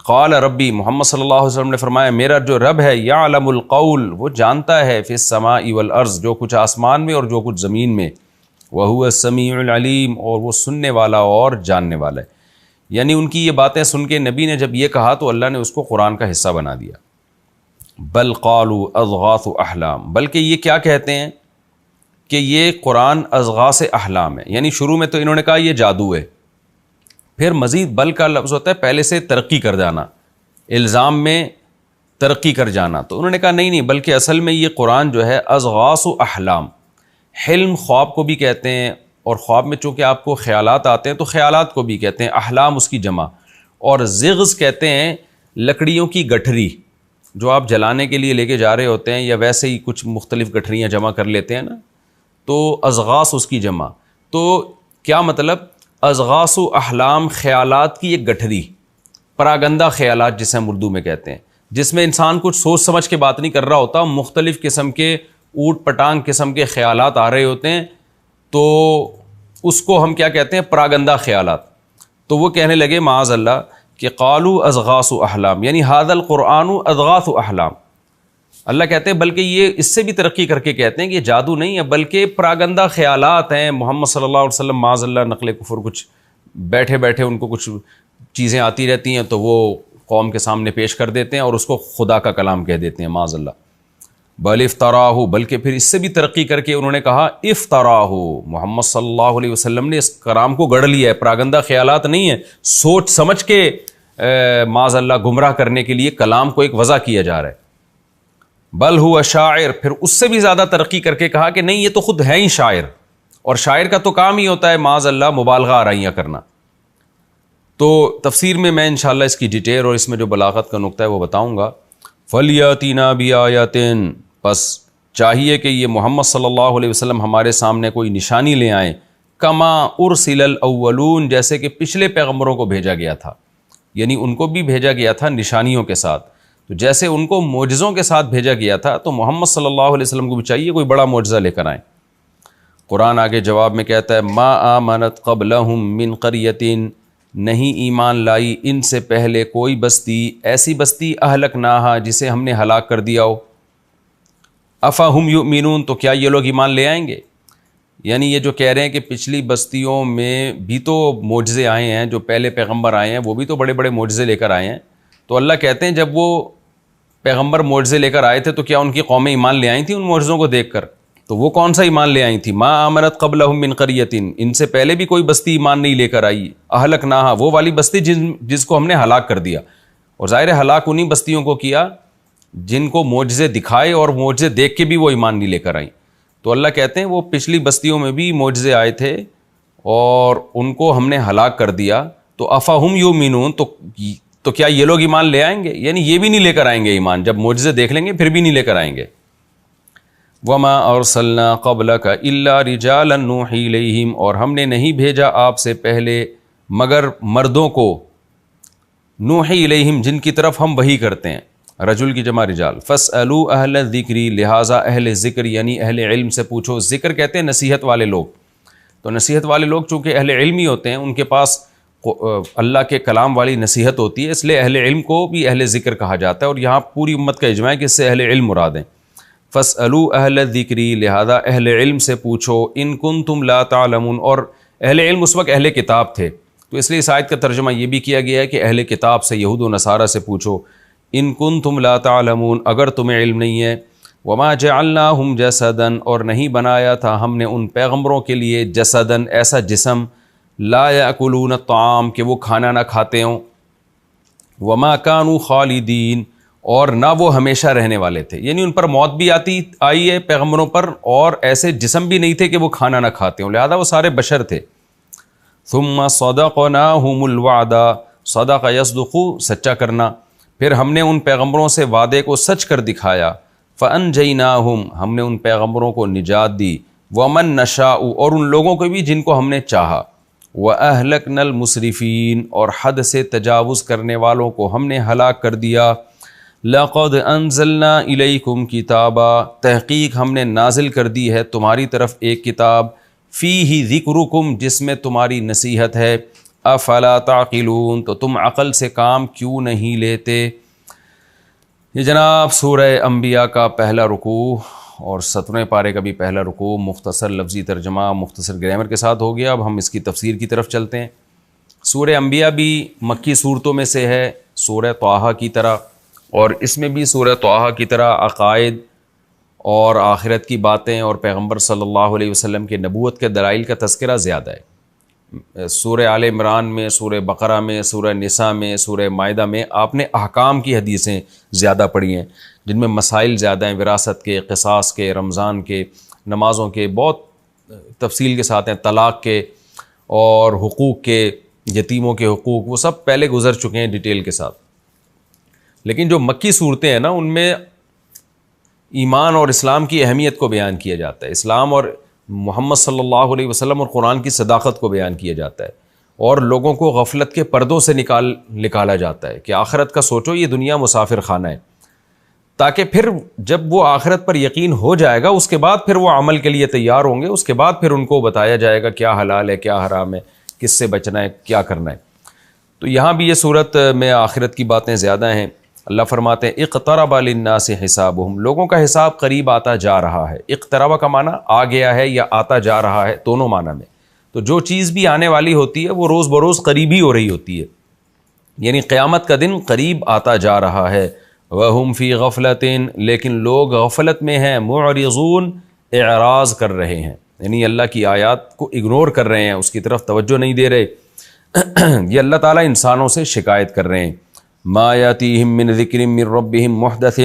Speaker 2: قال ربی, محمد صلی اللہ علیہ وسلم نے فرمایا میرا جو رب ہے, یعلم القول, وہ جانتا ہے, فی السماء والارض, جو کچھ آسمان میں اور جو کچھ زمین میں, وہو السمیع العلیم, اور وہ سننے والا اور جاننے والا ہے. یعنی ان کی یہ باتیں سن کے نبی نے جب یہ کہا تو اللہ نے اس کو قرآن کا حصہ بنا دیا. بل قالوا اضغاث احلام, بلکہ یہ کیا کہتے ہیں کہ یہ قرآن اضغاث احلام ہے. یعنی شروع میں تو انہوں نے کہا یہ جادو ہے, پھر مزید بل کا لفظ ہوتا ہے پہلے سے ترقی کر جانا, الزام میں ترقی کر جانا. تو انہوں نے کہا نہیں بلکہ اصل میں یہ قرآن جو ہے اضغاث احلام, حلم خواب کو بھی کہتے ہیں, اور خواب میں چونکہ آپ کو خیالات آتے ہیں تو خیالات کو بھی کہتے ہیں, احلام اس کی جمع. اور زغز کہتے ہیں لکڑیوں کی گٹھری, جو آپ جلانے کے لیے لے کے جا رہے ہوتے ہیں, یا ویسے ہی کچھ مختلف گٹھریاں جمع کر لیتے ہیں نا, تو اضغاث اس کی جمع. تو کیا مطلب؟ اضغاث و احلام, خیالات کی ایک گٹھری, پراگندہ خیالات جسے ہم اردو میں کہتے ہیں, جس میں انسان کچھ سوچ سمجھ کے بات نہیں کر رہا ہوتا, مختلف قسم کے اوٹ پٹانگ قسم کے خیالات آ رہے ہوتے ہیں, تو اس کو ہم کیا کہتے ہیں؟ پراگندہ خیالات. تو وہ کہنے لگے معاذ اللہ کہ قالوا اضغاث احلام, یعنی ھذا القرآن اضغاث احلام. اللہ کہتے ہیں بلکہ یہ اس سے بھی ترقی کر کے کہتے ہیں کہ یہ جادو نہیں ہے بلکہ پراگندہ خیالات ہیں. محمد صلی اللہ علیہ وسلم معاذ اللہ نقل کفر, کچھ بیٹھے بیٹھے ان کو کچھ چیزیں آتی رہتی ہیں تو وہ قوم کے سامنے پیش کر دیتے ہیں اور اس کو خدا کا کلام کہہ دیتے ہیں معاذ اللہ. بل افطراہ, بلکہ پھر اس سے بھی ترقی کر کے انہوں نے کہا افطراہ, محمد صلی اللہ علیہ وسلم نے اس کلام کو گڑھ لیا ہے, پراگندہ خیالات نہیں ہے, سوچ سمجھ کے معاذ اللہ گمراہ کرنے کے لیے کلام کو ایک وضع کیا جا رہا ہے. بل ہوا شاعر, پھر اس سے بھی زیادہ ترقی کر کے کہا کہ نہیں یہ تو خود ہے ہی شاعر, اور شاعر کا تو کام ہی ہوتا ہے معاذ اللہ مبالغہ آرائیاں کرنا. تو تفسیر میں انشاءاللہ اس کی ڈیٹیل اور اس میں جو بلاغت کا نقطہ ہے وہ بتاؤں گا. فَلْيَأْتِنَا بِآيَاتٍ, پس چاہیے کہ یہ محمد صلی اللہ علیہ وسلم ہمارے سامنے کوئی نشانی لے آئیں، کما ارسل الاولون، جیسے کہ پچھلے پیغمبروں کو بھیجا گیا تھا، یعنی ان کو بھی بھیجا گیا تھا نشانیوں کے ساتھ، تو جیسے ان کو معجزوں کے ساتھ بھیجا گیا تھا تو محمد صلی اللہ علیہ وسلم کو بھی چاہیے کوئی بڑا معجزہ لے کر آئیں۔ قرآن آگے جواب میں کہتا ہے ما آمنت قبلہم من قریۃ، نہیں ایمان لائی ان سے پہلے کوئی بستی، ایسی بستی اہلکناہا جسے ہم نے ہلاک کر دیا ہو، افہم یؤمنون، تو کیا یہ لوگ ایمان لے آئیں گے؟ یعنی یہ جو کہہ رہے ہیں کہ پچھلی بستیوں میں بھی تو معجزے آئے ہیں، جو پہلے پیغمبر آئے ہیں وہ بھی تو بڑے بڑے معجزے لے کر آئے ہیں، تو اللہ کہتے ہیں جب وہ پیغمبر معجزے لے کر آئے تھے تو کیا ان کی قومیں ایمان لے آئی تھیں ان معجزوں کو دیکھ کر؟ تو وہ کون سا ایمان لے آئی تھی؟ ما آمنت قبلہم من قریۃ، ان سے پہلے بھی کوئی بستی ایمان نہیں لے کر آئی، اہلکناہا، وہ والی بستی جس کو ہم نے ہلاک کر دیا، اور ظاہر ہلاک انہی بستیوں کو کیا جن کو معجزے دکھائے اور معجزے دیکھ کے بھی وہ ایمان نہیں لے کر آئیں۔ تو اللہ کہتے ہیں وہ پچھلی بستیوں میں بھی معجزے آئے تھے اور ان کو ہم نے ہلاک کر دیا، تو افہم یؤمنون، تو کیا یہ لوگ ایمان لے آئیں گے؟ یعنی یہ بھی نہیں لے کر آئیں گے ایمان، جب معجزے دیکھ لیں گے پھر بھی نہیں لے کر آئیں گے۔ وما ارسلنا قبلک الا رجالا نوحی الیہم، اور ہم نے نہیں بھیجا آپ سے پہلے مگر مردوں کو، نوحی الیہم، جن کی طرف ہم وحی کرتے ہیں، رجل کی جمع رجال، فاسألوا اہل الذکر، لہٰذا اہل ذکر یعنی اہل علم سے پوچھو، ذکر کہتے ہیں نصیحت والے لوگ، تو نصیحت والے لوگ چونکہ اہل علم ہی ہوتے ہیں، ان کے پاس اللہ کے کلام والی نصیحت ہوتی ہے، اس لیے اہل علم کو بھی اہل ذکر کہا جاتا ہے، اور یہاں پوری امت کا اجماع ہے کہ اس سے اہل علم مراد ہیں۔ فاسألوا اہل الذکر، لہذا اہل علم سے پوچھو، ان کنتم لا تعلمون، اور اہل علم اس وقت اہل کتاب تھے، تو اس لیے اس آیت کا ترجمہ یہ بھی کیا گیا ہے کہ اہل کتاب سے، یہود و نصارہ سے پوچھو، ان کنتم لا تعلمون، اگر تمہیں علم نہیں ہے، وما جعلناہم جسدا، اور نہیں بنایا تھا ہم نے ان پیغمبروں کے لیے جسدن، ایسا جسم، لا یاکلون الطعام، کہ وہ کھانا نہ کھاتے ہوں، وما کانوا خالدین، اور نہ وہ ہمیشہ رہنے والے تھے، یعنی ان پر موت بھی آئی ہے پیغمبروں پر، اور ایسے جسم بھی نہیں تھے کہ وہ کھانا نہ کھاتے ہوں، لہذا وہ سارے بشر تھے۔ ثم صدقناہم الوعد، صدق یصدق، سچا کرنا، پھر ہم نے ان پیغمبروں سے وعدے کو سچ کر دکھایا، فانجیناہم، ہم نے ان پیغمبروں کو نجات دی، ومن نشاء، اور ان لوگوں کو بھی جن کو ہم نے چاہا، واہلکنا المسرفین، اور حد سے تجاوز کرنے والوں کو ہم نے ہلاک کر دیا۔ لقد انزلنا الیکم کتابا، تحقیق ہم نے نازل کر دی ہے تمہاری طرف ایک کتاب، فیہ ذکرکم، جس میں تمہاری نصیحت ہے، افلا تعقلون، تو تم عقل سے کام کیوں نہیں لیتے۔ یہ جناب سورہ انبیاء کا پہلا رکوع اور 17ویں پارے کا بھی پہلا رکوع، مختصر لفظی ترجمہ، مختصر گرامر کے ساتھ ہو گیا۔ اب ہم اس کی تفسیر کی طرف چلتے ہیں۔ سورہ انبیاء بھی مکی صورتوں میں سے ہے، سورہ طٰہٰ کی طرح، اور اس میں بھی سورہ طٰہٰ کی طرح عقائد اور آخرت کی باتیں اور پیغمبر صلی اللہ علیہ وسلم کے نبوت کے دلائل کا تذکرہ زیادہ ہے۔ سورہ آل عمران میں، سورہ بقرہ میں، سورہ نساء میں، سورہ مائدہ میں آپ نے احکام کی حدیثیں زیادہ پڑھی ہیں، جن میں مسائل زیادہ ہیں، وراثت کے، قصاص کے، رمضان کے، نمازوں کے، بہت تفصیل کے ساتھ ہیں، طلاق کے اور حقوق کے، یتیموں کے حقوق، وہ سب پہلے گزر چکے ہیں ڈیٹیل کے ساتھ۔ لیکن جو مکی صورتیں ہیں نا، ان میں ایمان اور اسلام کی اہمیت کو بیان کیا جاتا ہے، اسلام اور محمد صلی اللہ علیہ وسلم اور قرآن کی صداقت کو بیان کیا جاتا ہے، اور لوگوں کو غفلت کے پردوں سے نکالا جاتا ہے کہ آخرت کا سوچو، یہ دنیا مسافر خانہ ہے، تاکہ پھر جب وہ آخرت پر یقین ہو جائے گا اس کے بعد پھر وہ عمل کے لیے تیار ہوں گے، اس کے بعد پھر ان کو بتایا جائے گا کیا حلال ہے، کیا حرام ہے، کس سے بچنا ہے، کیا کرنا ہے۔ تو یہاں بھی یہ صورت میں آخرت کی باتیں زیادہ ہیں۔ اللہ فرماتے ہیں اقترب للناس حسابہم، لوگوں کا حساب قریب آتا جا رہا ہے۔ اقترب کا معنی آ گیا ہے یا آتا جا رہا ہے، دونوں معنی میں۔ تو جو چیز بھی آنے والی ہوتی ہے وہ روز بروز قریب ہی ہو رہی ہوتی ہے، یعنی قیامت کا دن قریب آتا جا رہا ہے۔ وَهُمْ فِي غَفْلَةٍ، لیکن لوگ غفلت میں ہیں، معرضون، اعراض کر رہے ہیں، یعنی اللہ کی آیات کو اگنور کر رہے ہیں، اس کی طرف توجہ نہیں دے رہے۔ یہ اللہ تعالیٰ انسانوں سے شکایت کر رہے ہیں۔ ما یاتیہم من ذکر من ربہم محدث،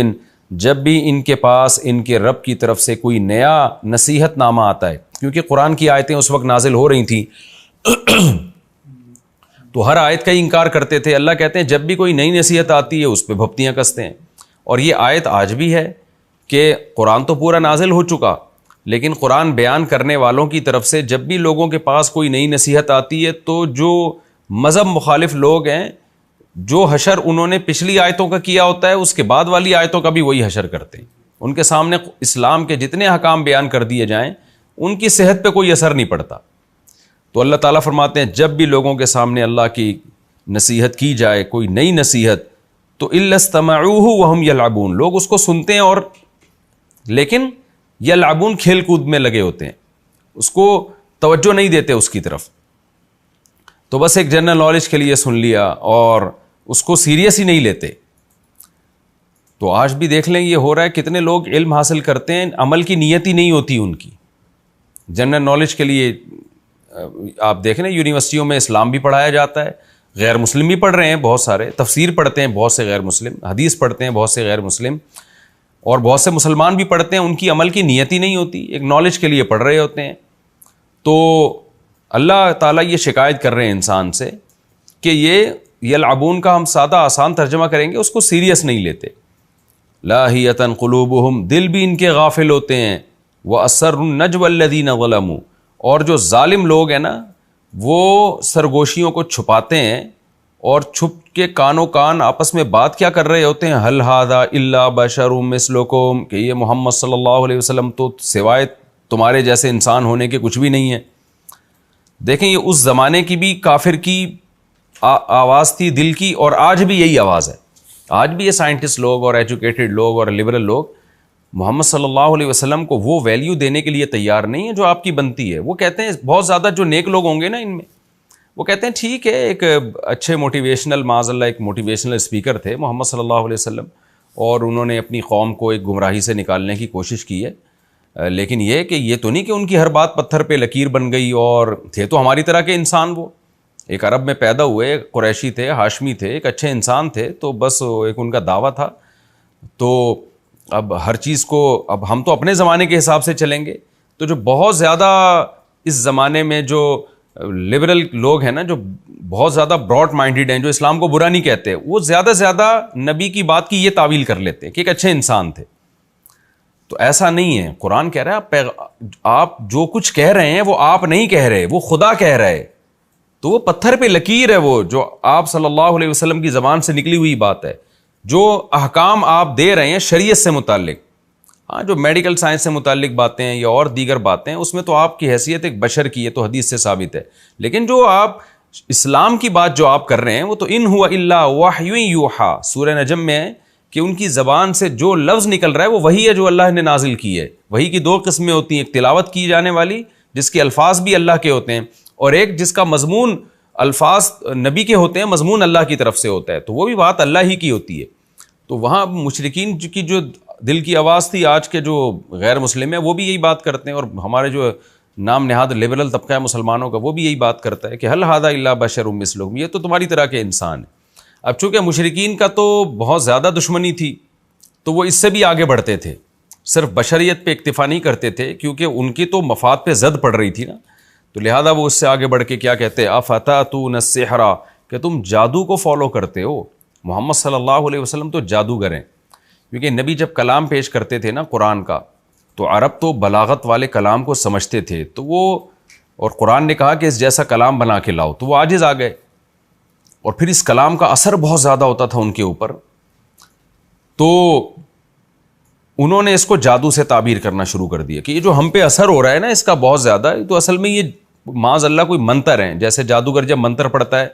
Speaker 2: جب بھی ان کے پاس ان کے رب کی طرف سے کوئی نیا نصیحت نامہ آتا ہے، کیونکہ قرآن کی آیتیں اس وقت نازل ہو رہی تھیں تو ہر آیت کا ہی انکار کرتے تھے۔ اللہ کہتے ہیں جب بھی کوئی نئی نصیحت آتی ہے اس پہ بھپتیاں کستے ہیں، اور یہ آیت آج بھی ہے کہ قرآن تو پورا نازل ہو چکا، لیکن قرآن بیان کرنے والوں کی طرف سے جب بھی لوگوں کے پاس کوئی نئی نصیحت آتی ہے تو جو مذہب مخالف لوگ ہیں، جو حشر انہوں نے پچھلی آیتوں کا کیا ہوتا ہے اس کے بعد والی آیتوں کا بھی وہی حشر کرتے ہیں. ان کے سامنے اسلام کے جتنے احکام بیان کر دیے جائیں ان کی صحت پہ کوئی اثر نہیں پڑتا. تو اللہ تعالیٰ فرماتے ہیں جب بھی لوگوں کے سامنے اللہ کی نصیحت کی جائے، کوئی نئی نصیحت، تو الا استمعوہ وہم یلعبون، لوگ اس کو سنتے ہیں اور لیکن یلعبون، کھیل کود میں لگے ہوتے ہیں، اس کو توجہ نہیں دیتے اس کی طرف. تو بس ایک جنرل نالج کے لیے سن لیا اور اس کو سیریس ہی نہیں لیتے. تو آج بھی دیکھ لیں یہ ہو رہا ہے، کتنے لوگ علم حاصل کرتے ہیں، عمل کی نیت ہی نہیں ہوتی ان کی. جنرل نالج کے لیے آپ دیکھ لیں یونیورسٹیوں میں اسلام بھی پڑھایا جاتا ہے، غیر مسلم بھی پڑھ رہے ہیں بہت سارے، تفسیر پڑھتے ہیں بہت سے غیر مسلم، حدیث پڑھتے ہیں بہت سے غیر مسلم، اور بہت سے مسلمان بھی پڑھتے ہیں. ان کی عمل کی نیت ہی نہیں ہوتی، ایک نالج کے لیے پڑھ رہے ہوتے ہیں. تو اللہ تعالیٰ یہ شکایت کر رہے ہیں انسان سے کہ یہ یلعبون کا ہم سادہ آسان ترجمہ کریں گے، اس کو سیریس نہیں لیتے. لاہیۃ قلوبہم، دل بھی ان کے غافل ہوتے ہیں. وَأَسَرُّ النَّجْوَ الَّذِينَ ظَلَمُوا، اور جو ظالم لوگ ہیں نا وہ سرگوشیوں کو چھپاتے ہیں اور چھپ کے کانوں کان آپس میں بات کیا کر رہے ہوتے ہیں، هَلْ هَذَا إِلَّا بَشَرٌ مِثْلُكُمْ، کہ یہ محمد صلی اللہ علیہ وسلم تو سوائے تمہارے جیسے انسان ہونے کے کچھ بھی نہیں ہے. دیکھیں یہ اس زمانے کی بھی کافر کی آواز تھی دل کی، اور آج بھی یہی آواز ہے. آج بھی یہ سائنٹسٹ لوگ اور ایجوکیٹڈ لوگ اور لبرل لوگ محمد صلی اللہ علیہ وسلم کو وہ ویلیو دینے کے لیے تیار نہیں ہے جو آپ کی بنتی ہے. وہ کہتے ہیں بہت زیادہ جو نیک لوگ ہوں گے نا ان میں، وہ کہتے ہیں ٹھیک ہے، ایک اچھے موٹیویشنل، معاذ اللہ ایک موٹیویشنل اسپیکر تھے محمد صلی اللہ علیہ وسلم، اور انہوں نے اپنی قوم کو ایک گمراہی سے نکالنے کی کوشش کی ہے، لیکن یہ تو نہیں کہ ان کی ہر بات پتھر پہ لکیر بن گئی، اور تھے تو ہماری طرح کے انسان. وہ ایک عرب میں پیدا ہوئے، قریشی تھے، ہاشمی تھے، ایک اچھے انسان تھے، تو بس ایک ان کا دعویٰ تھا. تو اب ہر چیز کو، اب ہم تو اپنے زمانے کے حساب سے چلیں گے. تو جو بہت زیادہ اس زمانے میں جو لبرل لوگ ہیں نا، جو بہت زیادہ براڈ مائنڈیڈ ہیں، جو اسلام کو برا نہیں کہتے، وہ زیادہ زیادہ نبی کی بات کی یہ تعویل کر لیتے ہیں کہ ایک اچھے انسان تھے. تو ایسا نہیں ہے. قرآن کہہ رہا ہے آپ جو کچھ کہہ رہے ہیں وہ آپ نہیں کہہ رہے، وہ خدا کہہ رہے. تو وہ پتھر پہ لکیر ہے، وہ جو آپ صلی اللہ علیہ وسلم کی زبان سے نکلی ہوئی بات ہے. جو احکام آپ دے رہے ہیں شریعت سے متعلق، ہاں جو میڈیکل سائنس سے متعلق باتیں ہیں یا اور دیگر باتیں، اس میں تو آپ کی حیثیت ایک بشر کی ہے، تو حدیث سے ثابت ہے. لیکن جو آپ اسلام کی بات جو آپ کر رہے ہیں، وہ تو ان ہوا الا وحی یوحا، سورہ نجم میں ہے کہ ان کی زبان سے جو لفظ نکل رہا ہے وہ وہی ہے جو اللہ نے نازل کی ہے. وہی کی دو قسمیں ہوتی ہیں، ایک تلاوت کی جانے والی جس کے الفاظ بھی اللہ کے ہوتے ہیں، اور ایک جس کا مضمون الفاظ نبی کے ہوتے ہیں، مضمون اللہ کی طرف سے ہوتا ہے، تو وہ بھی بات اللہ ہی کی ہوتی ہے. تو وہاں مشرکین کی جو دل کی آواز تھی، آج کے جو غیر مسلم ہیں وہ بھی یہی بات کرتے ہیں، اور ہمارے جو نام نہاد لبرل طبقہ ہے مسلمانوں کا وہ بھی یہی بات کرتا ہے کہ هل هذا الا بشر مثلکم، یہ تو تمہاری طرح کے انسان ہے. اب چونکہ مشرکین کا تو بہت زیادہ دشمنی تھی تو وہ اس سے بھی آگے بڑھتے تھے، صرف بشریت پہ اکتفا نہیں کرتے تھے، کیونکہ ان کی تو مفاد پہ زد پڑ رہی تھی نا. تو لہذا وہ اس سے آگے بڑھ کے کیا کہتے ہیں، افتاتون السحر، کہ تم جادو کو فالو کرتے ہو. محمد صلی اللہ علیہ وسلم تو جادوگر ہیں، کیونکہ نبی جب کلام پیش کرتے تھے نا قرآن کا، تو عرب تو بلاغت والے کلام کو سمجھتے تھے، تو وہ، اور قرآن نے کہا کہ اس جیسا کلام بنا کے لاؤ، تو وہ عاجز آ گئے. اور پھر اس کلام کا اثر بہت زیادہ ہوتا تھا ان کے اوپر، تو انہوں نے اس کو جادو سے تعبیر کرنا شروع کر دیا کہ یہ جو ہم پہ اثر ہو رہا ہے نا اس کا بہت زیادہ، تو اصل میں یہ معاذ اللہ کوئی منتر ہیں. جیسے جادوگر جب منتر پڑتا ہے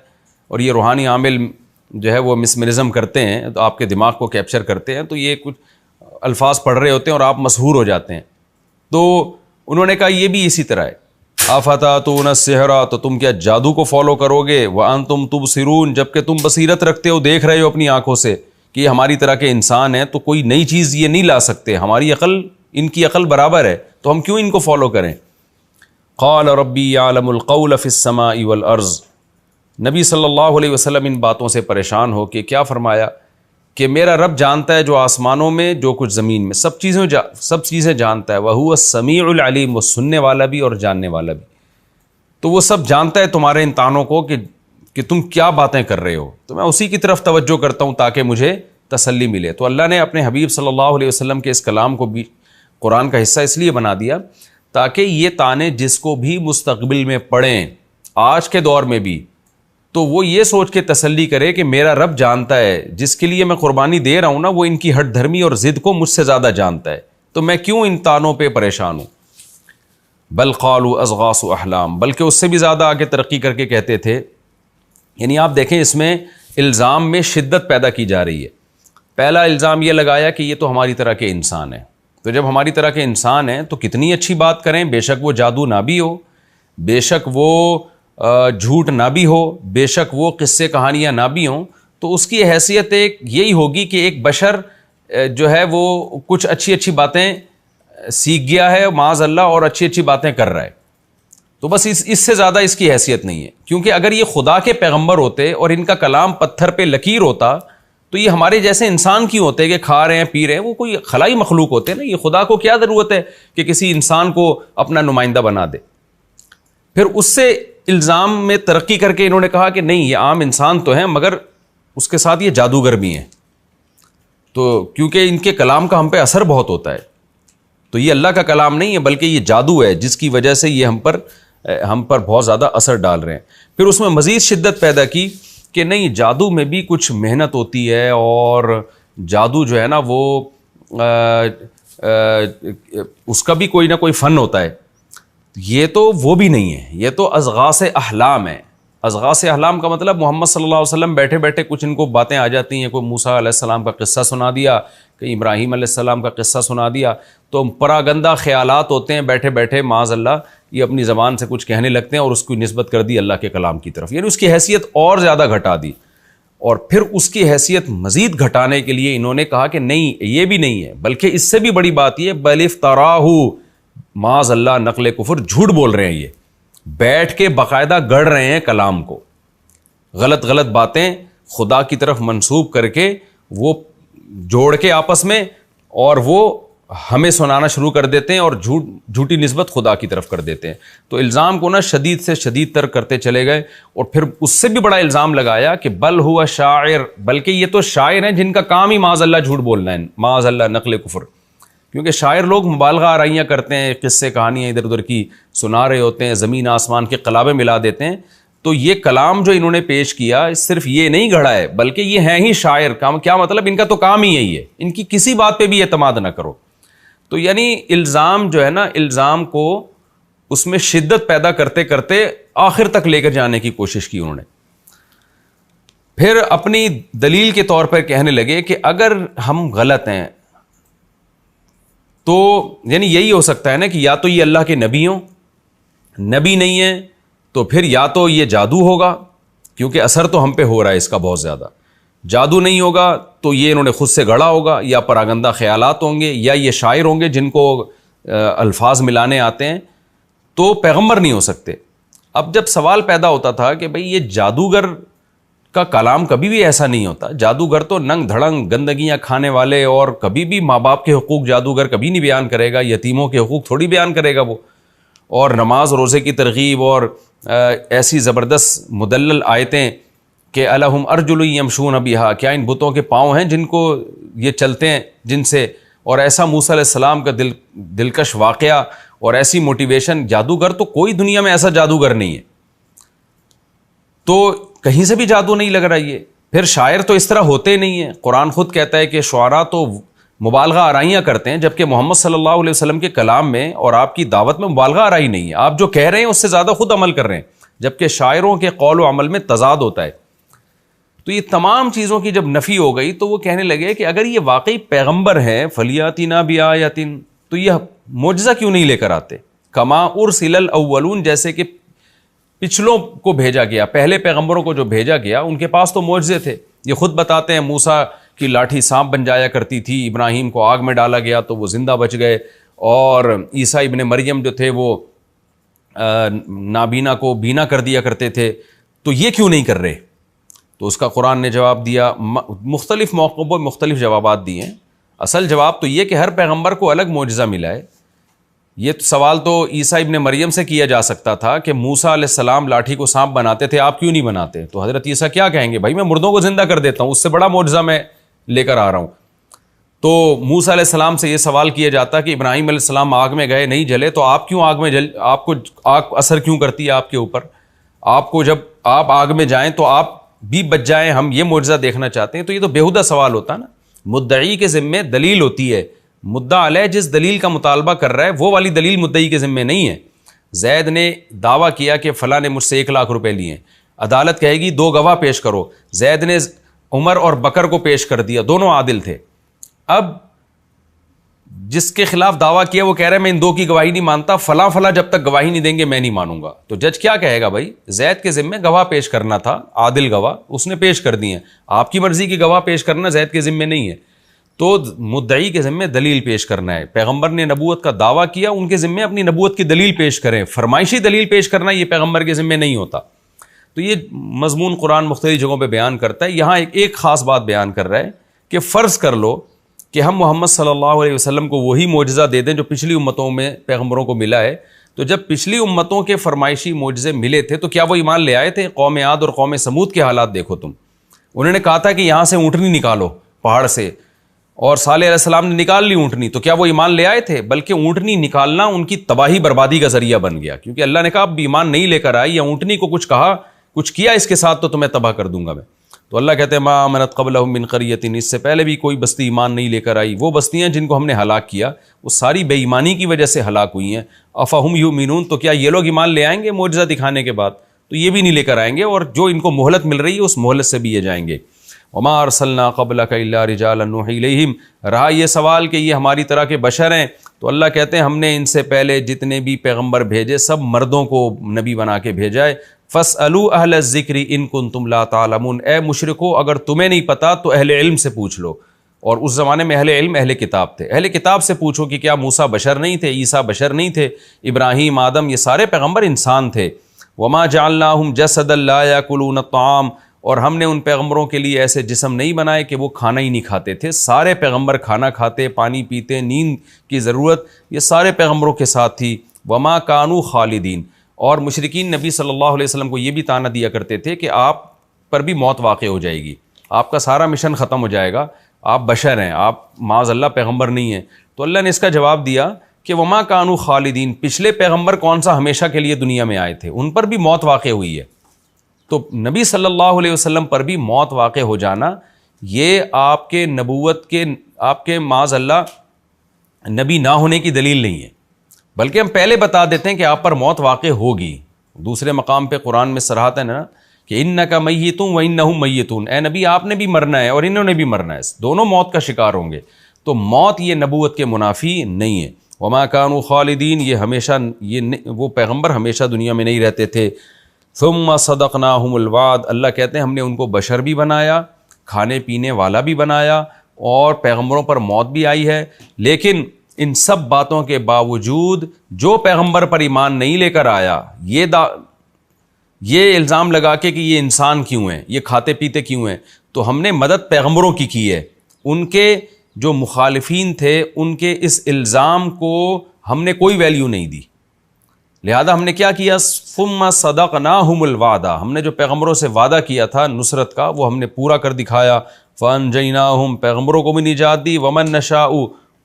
Speaker 2: اور یہ روحانی عامل جو ہے وہ مسمرزم کرتے ہیں، تو آپ کے دماغ کو کیپچر کرتے ہیں، تو یہ کچھ الفاظ پڑھ رہے ہوتے ہیں اور آپ مسحور ہو جاتے ہیں. تو انہوں نے کہا یہ بھی اسی طرح ہے، افتاتون السحر، تو تم کیا جادو کو فالو کرو گے، وانتم تبصرون، جبکہ تم بصیرت رکھتے ہو، دیکھ رہے ہو اپنی آنکھوں سے کہ یہ ہماری طرح کے انسان ہیں، تو کوئی نئی چیز یہ نہیں لا سکتے، ہماری عقل ان کی عقل برابر ہے، تو ہم کیوں ان کو فالو کریں. قال ربی یعلم القول فی السماء والارض، نبی صلی اللہ علیہ وسلم ان باتوں سے پریشان ہو کے کیا فرمایا کہ میرا رب جانتا ہے جو آسمانوں میں جو کچھ زمین میں، سب چیزیں جانتا ہے. وَهُوَ السَّمِيعُ الْعَلِيمُ، وہ سننے والا بھی اور جاننے والا بھی. تو وہ سب جانتا ہے تمہارے ان تانوں کو کہ تم کیا باتیں کر رہے ہو، تو میں اسی کی طرف توجہ کرتا ہوں تاکہ مجھے تسلی ملے۔ تو اللہ نے اپنے حبیب صلی اللہ علیہ وسلم کے اس کلام کو بھی قرآن کا حصہ اس لیے بنا دیا تاکہ یہ تانے جس کو بھی مستقبل میں پڑھیں، آج کے دور میں بھی، تو وہ یہ سوچ کے تسلی کرے کہ میرا رب جانتا ہے، جس کے لیے میں قربانی دے رہا ہوں نا، وہ ان کی ہٹ دھرمی اور ضد کو مجھ سے زیادہ جانتا ہے، تو میں کیوں ان تانوں پہ پریشان ہوں۔ بل قالوا اضغاث احلام، بلکہ اس سے بھی زیادہ آگے ترقی کر کے کہتے تھے، یعنی آپ دیکھیں اس میں الزام میں شدت پیدا کی جا رہی ہے۔ پہلا الزام یہ لگایا کہ یہ تو ہماری طرح کے انسان ہیں، تو جب ہماری طرح کے انسان ہیں تو کتنی اچھی بات کریں، بے شک وہ جادو نہ بھی ہو، بے شک وہ جھوٹ نہ بھی ہو، بے شک وہ قصے کہانیاں نہ بھی ہوں، تو اس کی حیثیت ایک یہی ہوگی کہ ایک بشر جو ہے وہ کچھ اچھی اچھی باتیں سیکھ گیا ہے معاذ اللہ اور اچھی اچھی باتیں کر رہا ہے، تو بس اس سے زیادہ اس کی حیثیت نہیں ہے۔ کیونکہ اگر یہ خدا کے پیغمبر ہوتے اور ان کا کلام پتھر پہ لکیر ہوتا تو یہ ہمارے جیسے انسان کیوں ہوتے کہ کھا رہے ہیں پی رہے ہیں، وہ کوئی خلائی مخلوق ہوتے نا، یہ خدا کو کیا ضرورت ہے کہ کسی انسان کو اپنا نمائندہ بنا دے۔ پھر اس سے الزام میں ترقی کر کے انہوں نے کہا کہ نہیں، یہ عام انسان تو ہیں مگر اس کے ساتھ یہ جادوگر بھی ہیں، تو کیونکہ ان کے کلام کا ہم پہ اثر بہت ہوتا ہے، تو یہ اللہ کا کلام نہیں ہے بلکہ یہ جادو ہے جس کی وجہ سے یہ ہم پر بہت زیادہ اثر ڈال رہے ہیں۔ پھر اس میں مزید شدت پیدا کی کہ نہیں، جادو میں بھی کچھ محنت ہوتی ہے، اور جادو جو ہے نا وہ اس کا بھی کوئی نہ کوئی فن ہوتا ہے، یہ تو وہ بھی نہیں ہے، یہ تو اضغاث احلام ہے۔ اضغاث احلام کا مطلب محمد صلی اللہ علیہ وسلم بیٹھے بیٹھے کچھ ان کو باتیں آ جاتی ہیں، کوئی موسیٰ علیہ السلام کا قصہ سنا دیا، کہیں ابراہیم علیہ السلام کا قصہ سنا دیا، تو پراگندہ خیالات ہوتے ہیں، بیٹھے بیٹھے معاذ اللہ یہ اپنی زبان سے کچھ کہنے لگتے ہیں اور اس کی نسبت کر دی اللہ کے کلام کی طرف، یعنی اس کی حیثیت اور زیادہ گھٹا دی۔ اور پھر اس کی حیثیت مزید گھٹانے کے لیے انہوں نے کہا کہ نہیں، یہ بھی نہیں ہے، بلکہ اس سے بھی بڑی بات یہ بل افتراہ، معاذ اللہ نقل کفر، جھوٹ بول رہے ہیں، یہ بیٹھ کے باقاعدہ گڑھ رہے ہیں کلام کو، غلط غلط باتیں خدا کی طرف منسوب کر کے وہ جوڑ کے آپس میں، اور وہ ہمیں سنانا شروع کر دیتے ہیں اور جھوٹی نسبت خدا کی طرف کر دیتے ہیں۔ تو الزام کو نا شدید سے شدید تر کرتے چلے گئے، اور پھر اس سے بھی بڑا الزام لگایا کہ بل ہوا شاعر، بلکہ یہ تو شاعر ہیں جن کا کام ہی معاذ اللہ جھوٹ بولنا ہے، معاذ اللہ نقل کفر۔ کیونکہ شاعر لوگ مبالغہ آرائیاں کرتے ہیں، قصے کہانیاں ادھر ادھر کی سنا رہے ہوتے ہیں، زمین آسمان کے قلابے ملا دیتے ہیں، تو یہ کلام جو انہوں نے پیش کیا صرف یہ نہیں گھڑا ہے بلکہ یہ ہیں ہی شاعر۔ کیا مطلب؟ ان کا تو کام ہی یہی ہے، ان کی کسی بات پہ بھی اعتماد نہ کرو۔ تو یعنی الزام جو ہے نا، الزام کو اس میں شدت پیدا کرتے کرتے آخر تک لے کر جانے کی کوشش کی انہوں نے۔ پھر اپنی دلیل کے طور پر کہنے لگے کہ اگر ہم غلط ہیں تو یعنی یہی ہو سکتا ہے نا کہ یا تو یہ اللہ کے نبی ہوں، نبی نہیں ہے تو پھر یا تو یہ جادو ہوگا، کیونکہ اثر تو ہم پہ ہو رہا ہے اس کا بہت زیادہ، جادو نہیں ہوگا تو یہ انہوں نے خود سے گڑھا ہوگا، یا پراگندہ خیالات ہوں گے، یا یہ شاعر ہوں گے جن کو الفاظ ملانے آتے ہیں، تو پیغمبر نہیں ہو سکتے۔ اب جب سوال پیدا ہوتا تھا کہ بھئی یہ جادوگر کا کلام کبھی بھی ایسا نہیں ہوتا، جادوگر تو ننگ دھڑنگ گندگیاں کھانے والے، اور کبھی بھی ماں باپ کے حقوق جادوگر کبھی نہیں بیان کرے گا، یتیموں کے حقوق تھوڑی بیان کرے گا وہ، اور نماز روزے کی ترغیب اور ایسی زبردست مدلل آیتیں کہ الہم ارجل یمشون بہا، کیا ان بتوں کے پاؤں ہیں جن کو یہ چلتے ہیں جن سے، اور ایسا موسیٰ علیہ السلام کا دلکش واقعہ اور ایسی موٹیویشن، جادوگر تو کوئی دنیا میں ایسا جادوگر نہیں ہے، تو کہیں سے بھی جادو نہیں لگ رہا یہ۔ پھر شاعر تو اس طرح ہوتے نہیں ہیں، قرآن خود کہتا ہے کہ شعراء تو مبالغہ آرائیاں کرتے ہیں، جبکہ محمد صلی اللہ علیہ وسلم کے کلام میں اور آپ کی دعوت میں مبالغہ آرائی نہیں ہے، آپ جو کہہ رہے ہیں اس سے زیادہ خود عمل کر رہے ہیں، جبکہ شاعروں کے قول و عمل میں تضاد ہوتا ہے۔ تو یہ تمام چیزوں کی جب نفی ہو گئی تو وہ کہنے لگے کہ اگر یہ واقعی پیغمبر ہیں فلیاتنا بآیۃ، تو یہ معجزہ کیوں نہیں لے کر آتے، کما ارسل الاولون، جیسے کہ پچھلوں کو بھیجا گیا، پہلے پیغمبروں کو جو بھیجا گیا ان کے پاس تو معجزے تھے، یہ خود بتاتے ہیں موسیٰ کی لاٹھی سانپ بن جایا کرتی تھی، ابراہیم کو آگ میں ڈالا گیا تو وہ زندہ بچ گئے، اور عیسیٰ ابن مریم جو تھے وہ نابینا کو بینا کر دیا کرتے تھے، تو یہ کیوں نہیں کر رہے؟ تو اس کا قرآن نے جواب دیا، مختلف موقعوں پر مختلف جوابات دیے ہیں۔ اصل جواب تو یہ کہ ہر پیغمبر کو الگ معجزہ ملا ہے۔ یہ سوال تو عیسیٰ ابن مریم سے کیا جا سکتا تھا کہ موسیٰ علیہ السلام لاٹھی کو سانپ بناتے تھے، آپ کیوں نہیں بناتے؟ تو حضرت عیسیٰ کیا کہیں گے، بھائی میں مردوں کو زندہ کر دیتا ہوں، اس سے بڑا معجزہ میں لے کر آ رہا ہوں. تو موسیٰ علیہ السلام سے یہ سوال کیا جاتا کہ ابراہیم علیہ السلام آگ میں گئے نہیں جلے, تو آپ کیوں آگ میں آپ کو آگ اثر کیوں کرتی ہے آپ کے اوپر؟ آپ کو جب آپ آگ میں جائیں تو آپ بھی بچ جائیں, ہم یہ معجزہ دیکھنا چاہتے ہیں. تو یہ تو بیہودہ سوال ہوتا نا. مدعی کے ذمے دلیل ہوتی ہے, مدعا علیہ جس دلیل کا مطالبہ کر رہا ہے وہ والی دلیل مدعی کے ذمے نہیں ہے. زید نے دعویٰ کیا کہ فلاں نے مجھ سے 1 لاکھ روپے لیے, عدالت کہے گی 2 گواہ پیش کرو. زید نے عمر اور بکر کو پیش کر دیا, دونوں عادل تھے. اب جس کے خلاف دعویٰ کیا وہ کہہ رہا ہے میں ان 2 کی گواہی نہیں مانتا, فلاں فلاں جب تک گواہی نہیں دیں گے میں نہیں مانوں گا. تو جج کیا کہے گا؟ بھائی زید کے ذمے گواہ پیش کرنا تھا, عادل گواہ, اس نے پیش کر دی ہیں. آپ کی مرضی کی گواہ پیش کرنا زید کے ذمے نہیں ہے. تو مدعی کے ذمے دلیل پیش کرنا ہے. پیغمبر نے نبوت کا دعویٰ کیا, ان کے ذمے اپنی نبوت کی دلیل پیش کریں. فرمائشی دلیل پیش کرنا یہ پیغمبر کے ذمے نہیں ہوتا. تو یہ مضمون قرآن مختلف جگہوں پہ بیان کرتا ہے. یہاں ایک خاص بات بیان کر رہا ہے کہ فرض کر لو کہ ہم محمد صلی اللہ علیہ وسلم کو وہی معجزہ دے دیں جو پچھلی امتوں میں پیغمبروں کو ملا ہے. تو جب پچھلی امتوں کے فرمائشی معجزے ملے تھے تو کیا وہ ایمان لے آئے تھے؟ قوم عاد اور قوم سمود کے حالات دیکھو تم. انہوں نے کہا تھا کہ یہاں سے اونٹنی نکالو پہاڑ سے, اور صالح علیہ السلام نے نکال لی اونٹنی. تو کیا وہ ایمان لے آئے تھے؟ بلکہ اونٹنی نکالنا ان کی تباہی بربادی کا ذریعہ بن گیا, کیونکہ اللہ نے کہا اب ایمان نہیں لے کر آئی یا اونٹنی کو کچھ کہا, کچھ کیا اس کے ساتھ تو تمہیں تباہ کر دوں گا میں. تو اللہ کہتے ہیں ما آمنت قبلہم من قریۃ, اس سے پہلے بھی کوئی بستی ایمان نہیں لے کر آئی. وہ بستیاں جن کو ہم نے ہلاک کیا وہ ساری بے ایمانی کی وجہ سے ہلاک ہوئی ہیں. افہم یؤمنون, تو کیا یہ لوگ ایمان لے آئیں گے معجزہ دکھانے کے بعد؟ تو یہ بھی نہیں لے کر آئیں گے, اور جو ان کو مہلت مل رہی ہے اس مہلت سے بھی یہ جائیں گے. وما ارسلنا قبلک الا رجالا نوحی الیہم. رہا یہ سوال کہ یہ ہماری طرح کے بشر ہیں, تو اللہ کہتے ہیں ہم نے ان سے پہلے جتنے بھی پیغمبر بھیجے سب مردوں کو نبی بنا کے بھیجا ہے. فاسألوا اہل الذکر ان کنتم لا تعلمون, اے مشرکو اگر تمہیں نہیں پتا تو اہل علم سے پوچھ لو. اور اس زمانے میں اہل علم اہل کتاب تھے. اہل کتاب سے پوچھو کہ کیا موسیٰ بشر نہیں تھے, عیسیٰ بشر نہیں تھے, ابراہیم آدم یہ سارے پیغمبر انسان تھے. وما جعلناہم جسدا لا یاکلون الطعام, اور ہم نے ان پیغمبروں کے لیے ایسے جسم نہیں بنائے کہ وہ کھانا ہی نہیں کھاتے تھے. سارے پیغمبر کھانا کھاتے, پانی پیتے, نیند کی ضرورت یہ سارے پیغمبروں کے ساتھ تھی. وما کانوا خالدین, اور مشرکین نبی صلی اللہ علیہ وسلم کو یہ بھی طعنہ دیا کرتے تھے کہ آپ پر بھی موت واقع ہو جائے گی, آپ کا سارا مشن ختم ہو جائے گا, آپ بشر ہیں, آپ معاذ اللہ پیغمبر نہیں ہیں. تو اللہ نے اس کا جواب دیا کہ وما کانوا خالدین, پچھلے پیغمبر کون سا ہمیشہ کے لیے دنیا میں آئے تھے, ان پر بھی موت واقع ہوئی ہے. تو نبی صلی اللہ علیہ وسلم پر بھی موت واقع ہو جانا یہ آپ کے نبوت کے, آپ کے معاذ اللہ نبی نہ ہونے کی دلیل نہیں ہے, بلکہ ہم پہلے بتا دیتے ہیں کہ آپ پر موت واقع ہوگی. دوسرے مقام پہ قرآن میں صراحت ہے نا کہ انک میت وانہم میتون, اے نبی آپ نے بھی مرنا ہے اور انہوں نے بھی مرنا ہے, دونوں موت کا شکار ہوں گے. تو موت یہ نبوت کے منافی نہیں ہے. وما کانوا خالدین, یہ ہمیشہ وہ پیغمبر ہمیشہ دنیا میں نہیں رہتے تھے. ثم صدقناہم الوعد, اللہ کہتے ہیں ہم نے ان کو بشر بھی بنایا, کھانے پینے والا بھی بنایا, اور پیغمبروں پر موت بھی آئی ہے. لیکن ان سب باتوں کے باوجود جو پیغمبر پر ایمان نہیں لے کر آیا, یہ الزام لگا کے کہ یہ انسان کیوں ہیں, یہ کھاتے پیتے کیوں ہیں, تو ہم نے مدد پیغمبروں کی ہے. ان کے جو مخالفین تھے ان کے اس الزام کو ہم نے کوئی ویلیو نہیں دی. لہذا ہم نے کیا کیا, ثم صدقناہم الوعدہ, ہم نے جو پیغمبروں سے وعدہ کیا تھا نصرت کا وہ ہم نے پورا کر دکھایا. فانجیناہم, پیغمبروں کو بھی نجات دی, ومن نشاء,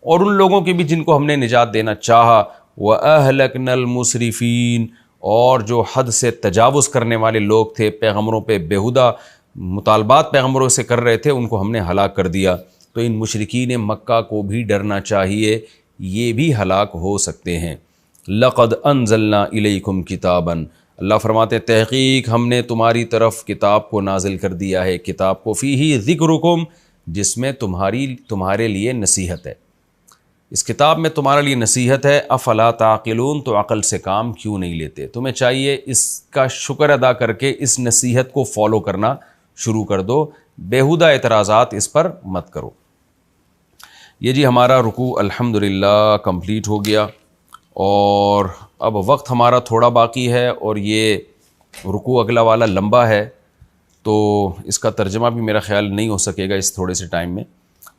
Speaker 2: اور ان لوگوں کی بھی جن کو ہم نے نجات دینا چاہا. وَأَهْلَكْنَا الْمُسْرِفِينَ, اور جو حد سے تجاوز کرنے والے لوگ تھے, پیغمبروں پہ بیہودہ مطالبات پیغمبروں سے کر رہے تھے, ان کو ہم نے ہلاک کر دیا. تو ان مشرکین مکہ کو بھی ڈرنا چاہیے, یہ بھی ہلاک ہو سکتے ہیں. لقد انزلنا الیکم کتابا, اللہ فرماتے تحقیق ہم نے تمہاری طرف کتاب کو نازل کر دیا ہے, کتاب کو فیہ ذکرکم, جس میں تمہارے لیے نصیحت ہے. اس کتاب میں تمہارے لیے نصیحت ہے. افلا تعقلون, تو عقل سے کام کیوں نہیں لیتے؟ تمہیں چاہیے اس کا شکر ادا کر کے اس نصیحت کو فالو کرنا شروع کر دو, بیہودہ اعتراضات اس پر مت کرو. یہ جی ہمارا رکوع الحمدللہ کمپلیٹ ہو گیا, اور اب وقت ہمارا تھوڑا باقی ہے, اور یہ رکوع اگلا والا لمبا ہے, تو اس کا ترجمہ بھی میرا خیال نہیں ہو سکے گا اس تھوڑے سے ٹائم میں.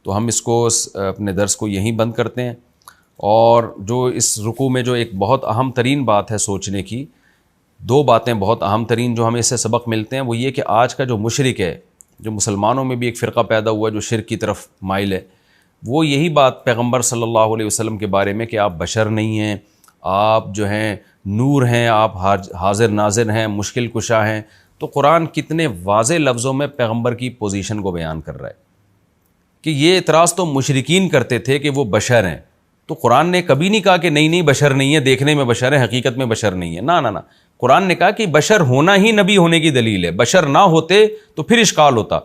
Speaker 2: تو ہم اس کو اپنے درس کو یہیں بند کرتے ہیں. اور جو اس رکوع میں جو ایک بہت اہم ترین بات ہے سوچنے کی, 2 باتیں بہت اہم ترین جو ہمیں اس سے سبق ملتے ہیں, وہ یہ کہ آج کا جو مشرک ہے جو مسلمانوں میں بھی ایک فرقہ پیدا ہوا جو شرک کی طرف مائل ہے، وہ یہی بات پیغمبر صلی اللہ علیہ وسلم کے بارے میں کہ آپ بشر نہیں ہیں، آپ جو ہیں نور ہیں، آپ حاضر ناظر ہیں، مشکل کشا ہیں. تو قرآن کتنے واضح لفظوں میں پیغمبر کی پوزیشن کو بیان کر رہا ہے کہ یہ اعتراض تو مشرکین کرتے تھے کہ وہ بشر ہیں، تو قرآن نے کبھی نہیں کہا کہ نہیں بشر نہیں ہے، دیکھنے میں بشر ہے، حقیقت میں بشر نہیں ہے. نہ قرآن نے کہا کہ بشر ہونا ہی نبی ہونے کی دلیل ہے، بشر نہ ہوتے تو پھر اشکال ہوتا.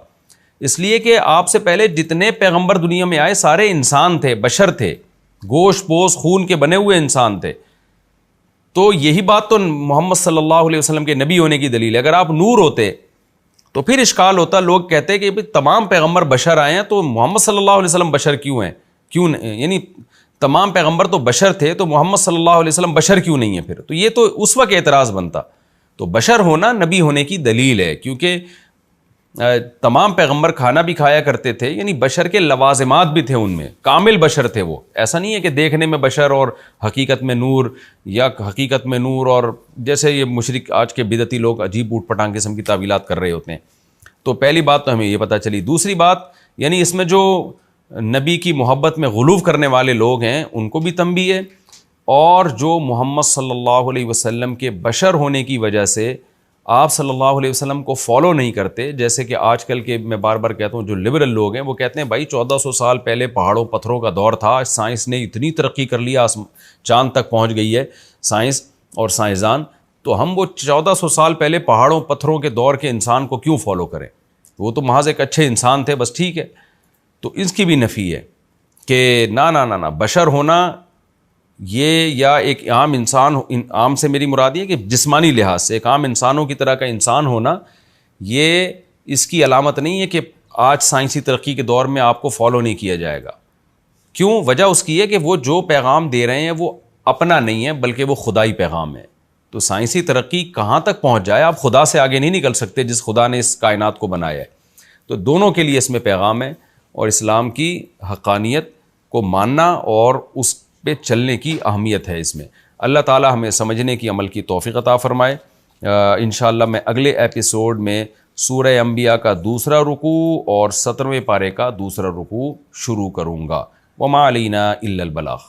Speaker 2: اس لیے کہ آپ سے پہلے جتنے پیغمبر دنیا میں آئے سارے انسان تھے، بشر تھے، گوشت پوست خون کے بنے ہوئے انسان تھے. تو یہی بات تو محمد صلی اللہ علیہ وسلم کے نبی ہونے کی دلیل ہے. اگر آپ نور ہوتے تو پھر اشکال ہوتا، لوگ کہتے کہ تمام پیغمبر بشر آئے ہیں تو محمد صلی اللہ علیہ وسلم بشر کیوں ہیں، یعنی تمام پیغمبر تو بشر تھے تو محمد صلی اللہ علیہ وسلم بشر کیوں نہیں ہے پھر؟ تو یہ تو اس وقت اعتراض بنتا. تو بشر ہونا نبی ہونے کی دلیل ہے، کیونکہ تمام پیغمبر کھانا بھی کھایا کرتے تھے، یعنی بشر کے لوازمات بھی تھے ان میں، کامل بشر تھے وہ. ایسا نہیں ہے کہ دیکھنے میں بشر اور حقیقت میں نور، یا حقیقت میں نور اور جیسے یہ مشرک آج کے بدعتی لوگ عجیب اوٹ پٹانگ قسم کی تعویلات کر رہے ہوتے ہیں. تو پہلی بات تو ہمیں یہ پتہ چلی. دوسری بات یعنی اس میں جو نبی کی محبت میں غلو کرنے والے لوگ ہیں ان کو بھی تنبیہ ہے، اور جو محمد صلی اللہ علیہ وسلم کے بشر ہونے کی وجہ سے آپ صلی اللہ علیہ وسلم کو فالو نہیں کرتے. جیسے کہ آج کل کے میں بار بار کہتا ہوں جو لبرل لوگ ہیں وہ کہتے ہیں بھائی 1400 سال پہلے پہاڑوں پتھروں کا دور تھا، سائنس نے اتنی ترقی کر لیا، چاند تک پہنچ گئی ہے سائنس اور سائنسدان، تو ہم وہ 1400 سال پہلے پہاڑوں پتھروں کے دور کے انسان کو کیوں فالو کریں؟ وہ تو محض ایک اچھے انسان تھے بس، ٹھیک ہے. تو اس کی بھی نفی ہے کہ نہ بشر ہونا یہ یا ایک عام انسان، عام سے میری مراد یہ کہ جسمانی لحاظ سے ایک عام انسانوں کی طرح کا انسان ہونا، یہ اس کی علامت نہیں ہے کہ آج سائنسی ترقی کے دور میں آپ کو فالو نہیں کیا جائے گا. کیوں؟ وجہ اس کی ہے کہ وہ جو پیغام دے رہے ہیں وہ اپنا نہیں ہے بلکہ وہ خدائی پیغام ہے. تو سائنسی ترقی کہاں تک پہنچ جائے، آپ خدا سے آگے نہیں نکل سکتے جس خدا نے اس کائنات کو بنایا ہے. تو دونوں کے لیے اس میں پیغام ہے، اور اسلام کی حقانیت کو ماننا اور اس پہ چلنے کی اہمیت ہے اس میں. اللہ تعالی ہمیں سمجھنے کی عمل کی توفیق عطا فرمائے. انشاءاللہ میں اگلے ایپیسوڈ میں سورہ انبیاء کا دوسرا رکوع اور 17ویں پارے کا دوسرا رکوع شروع کروں گا. وما علینا الا البلاغ.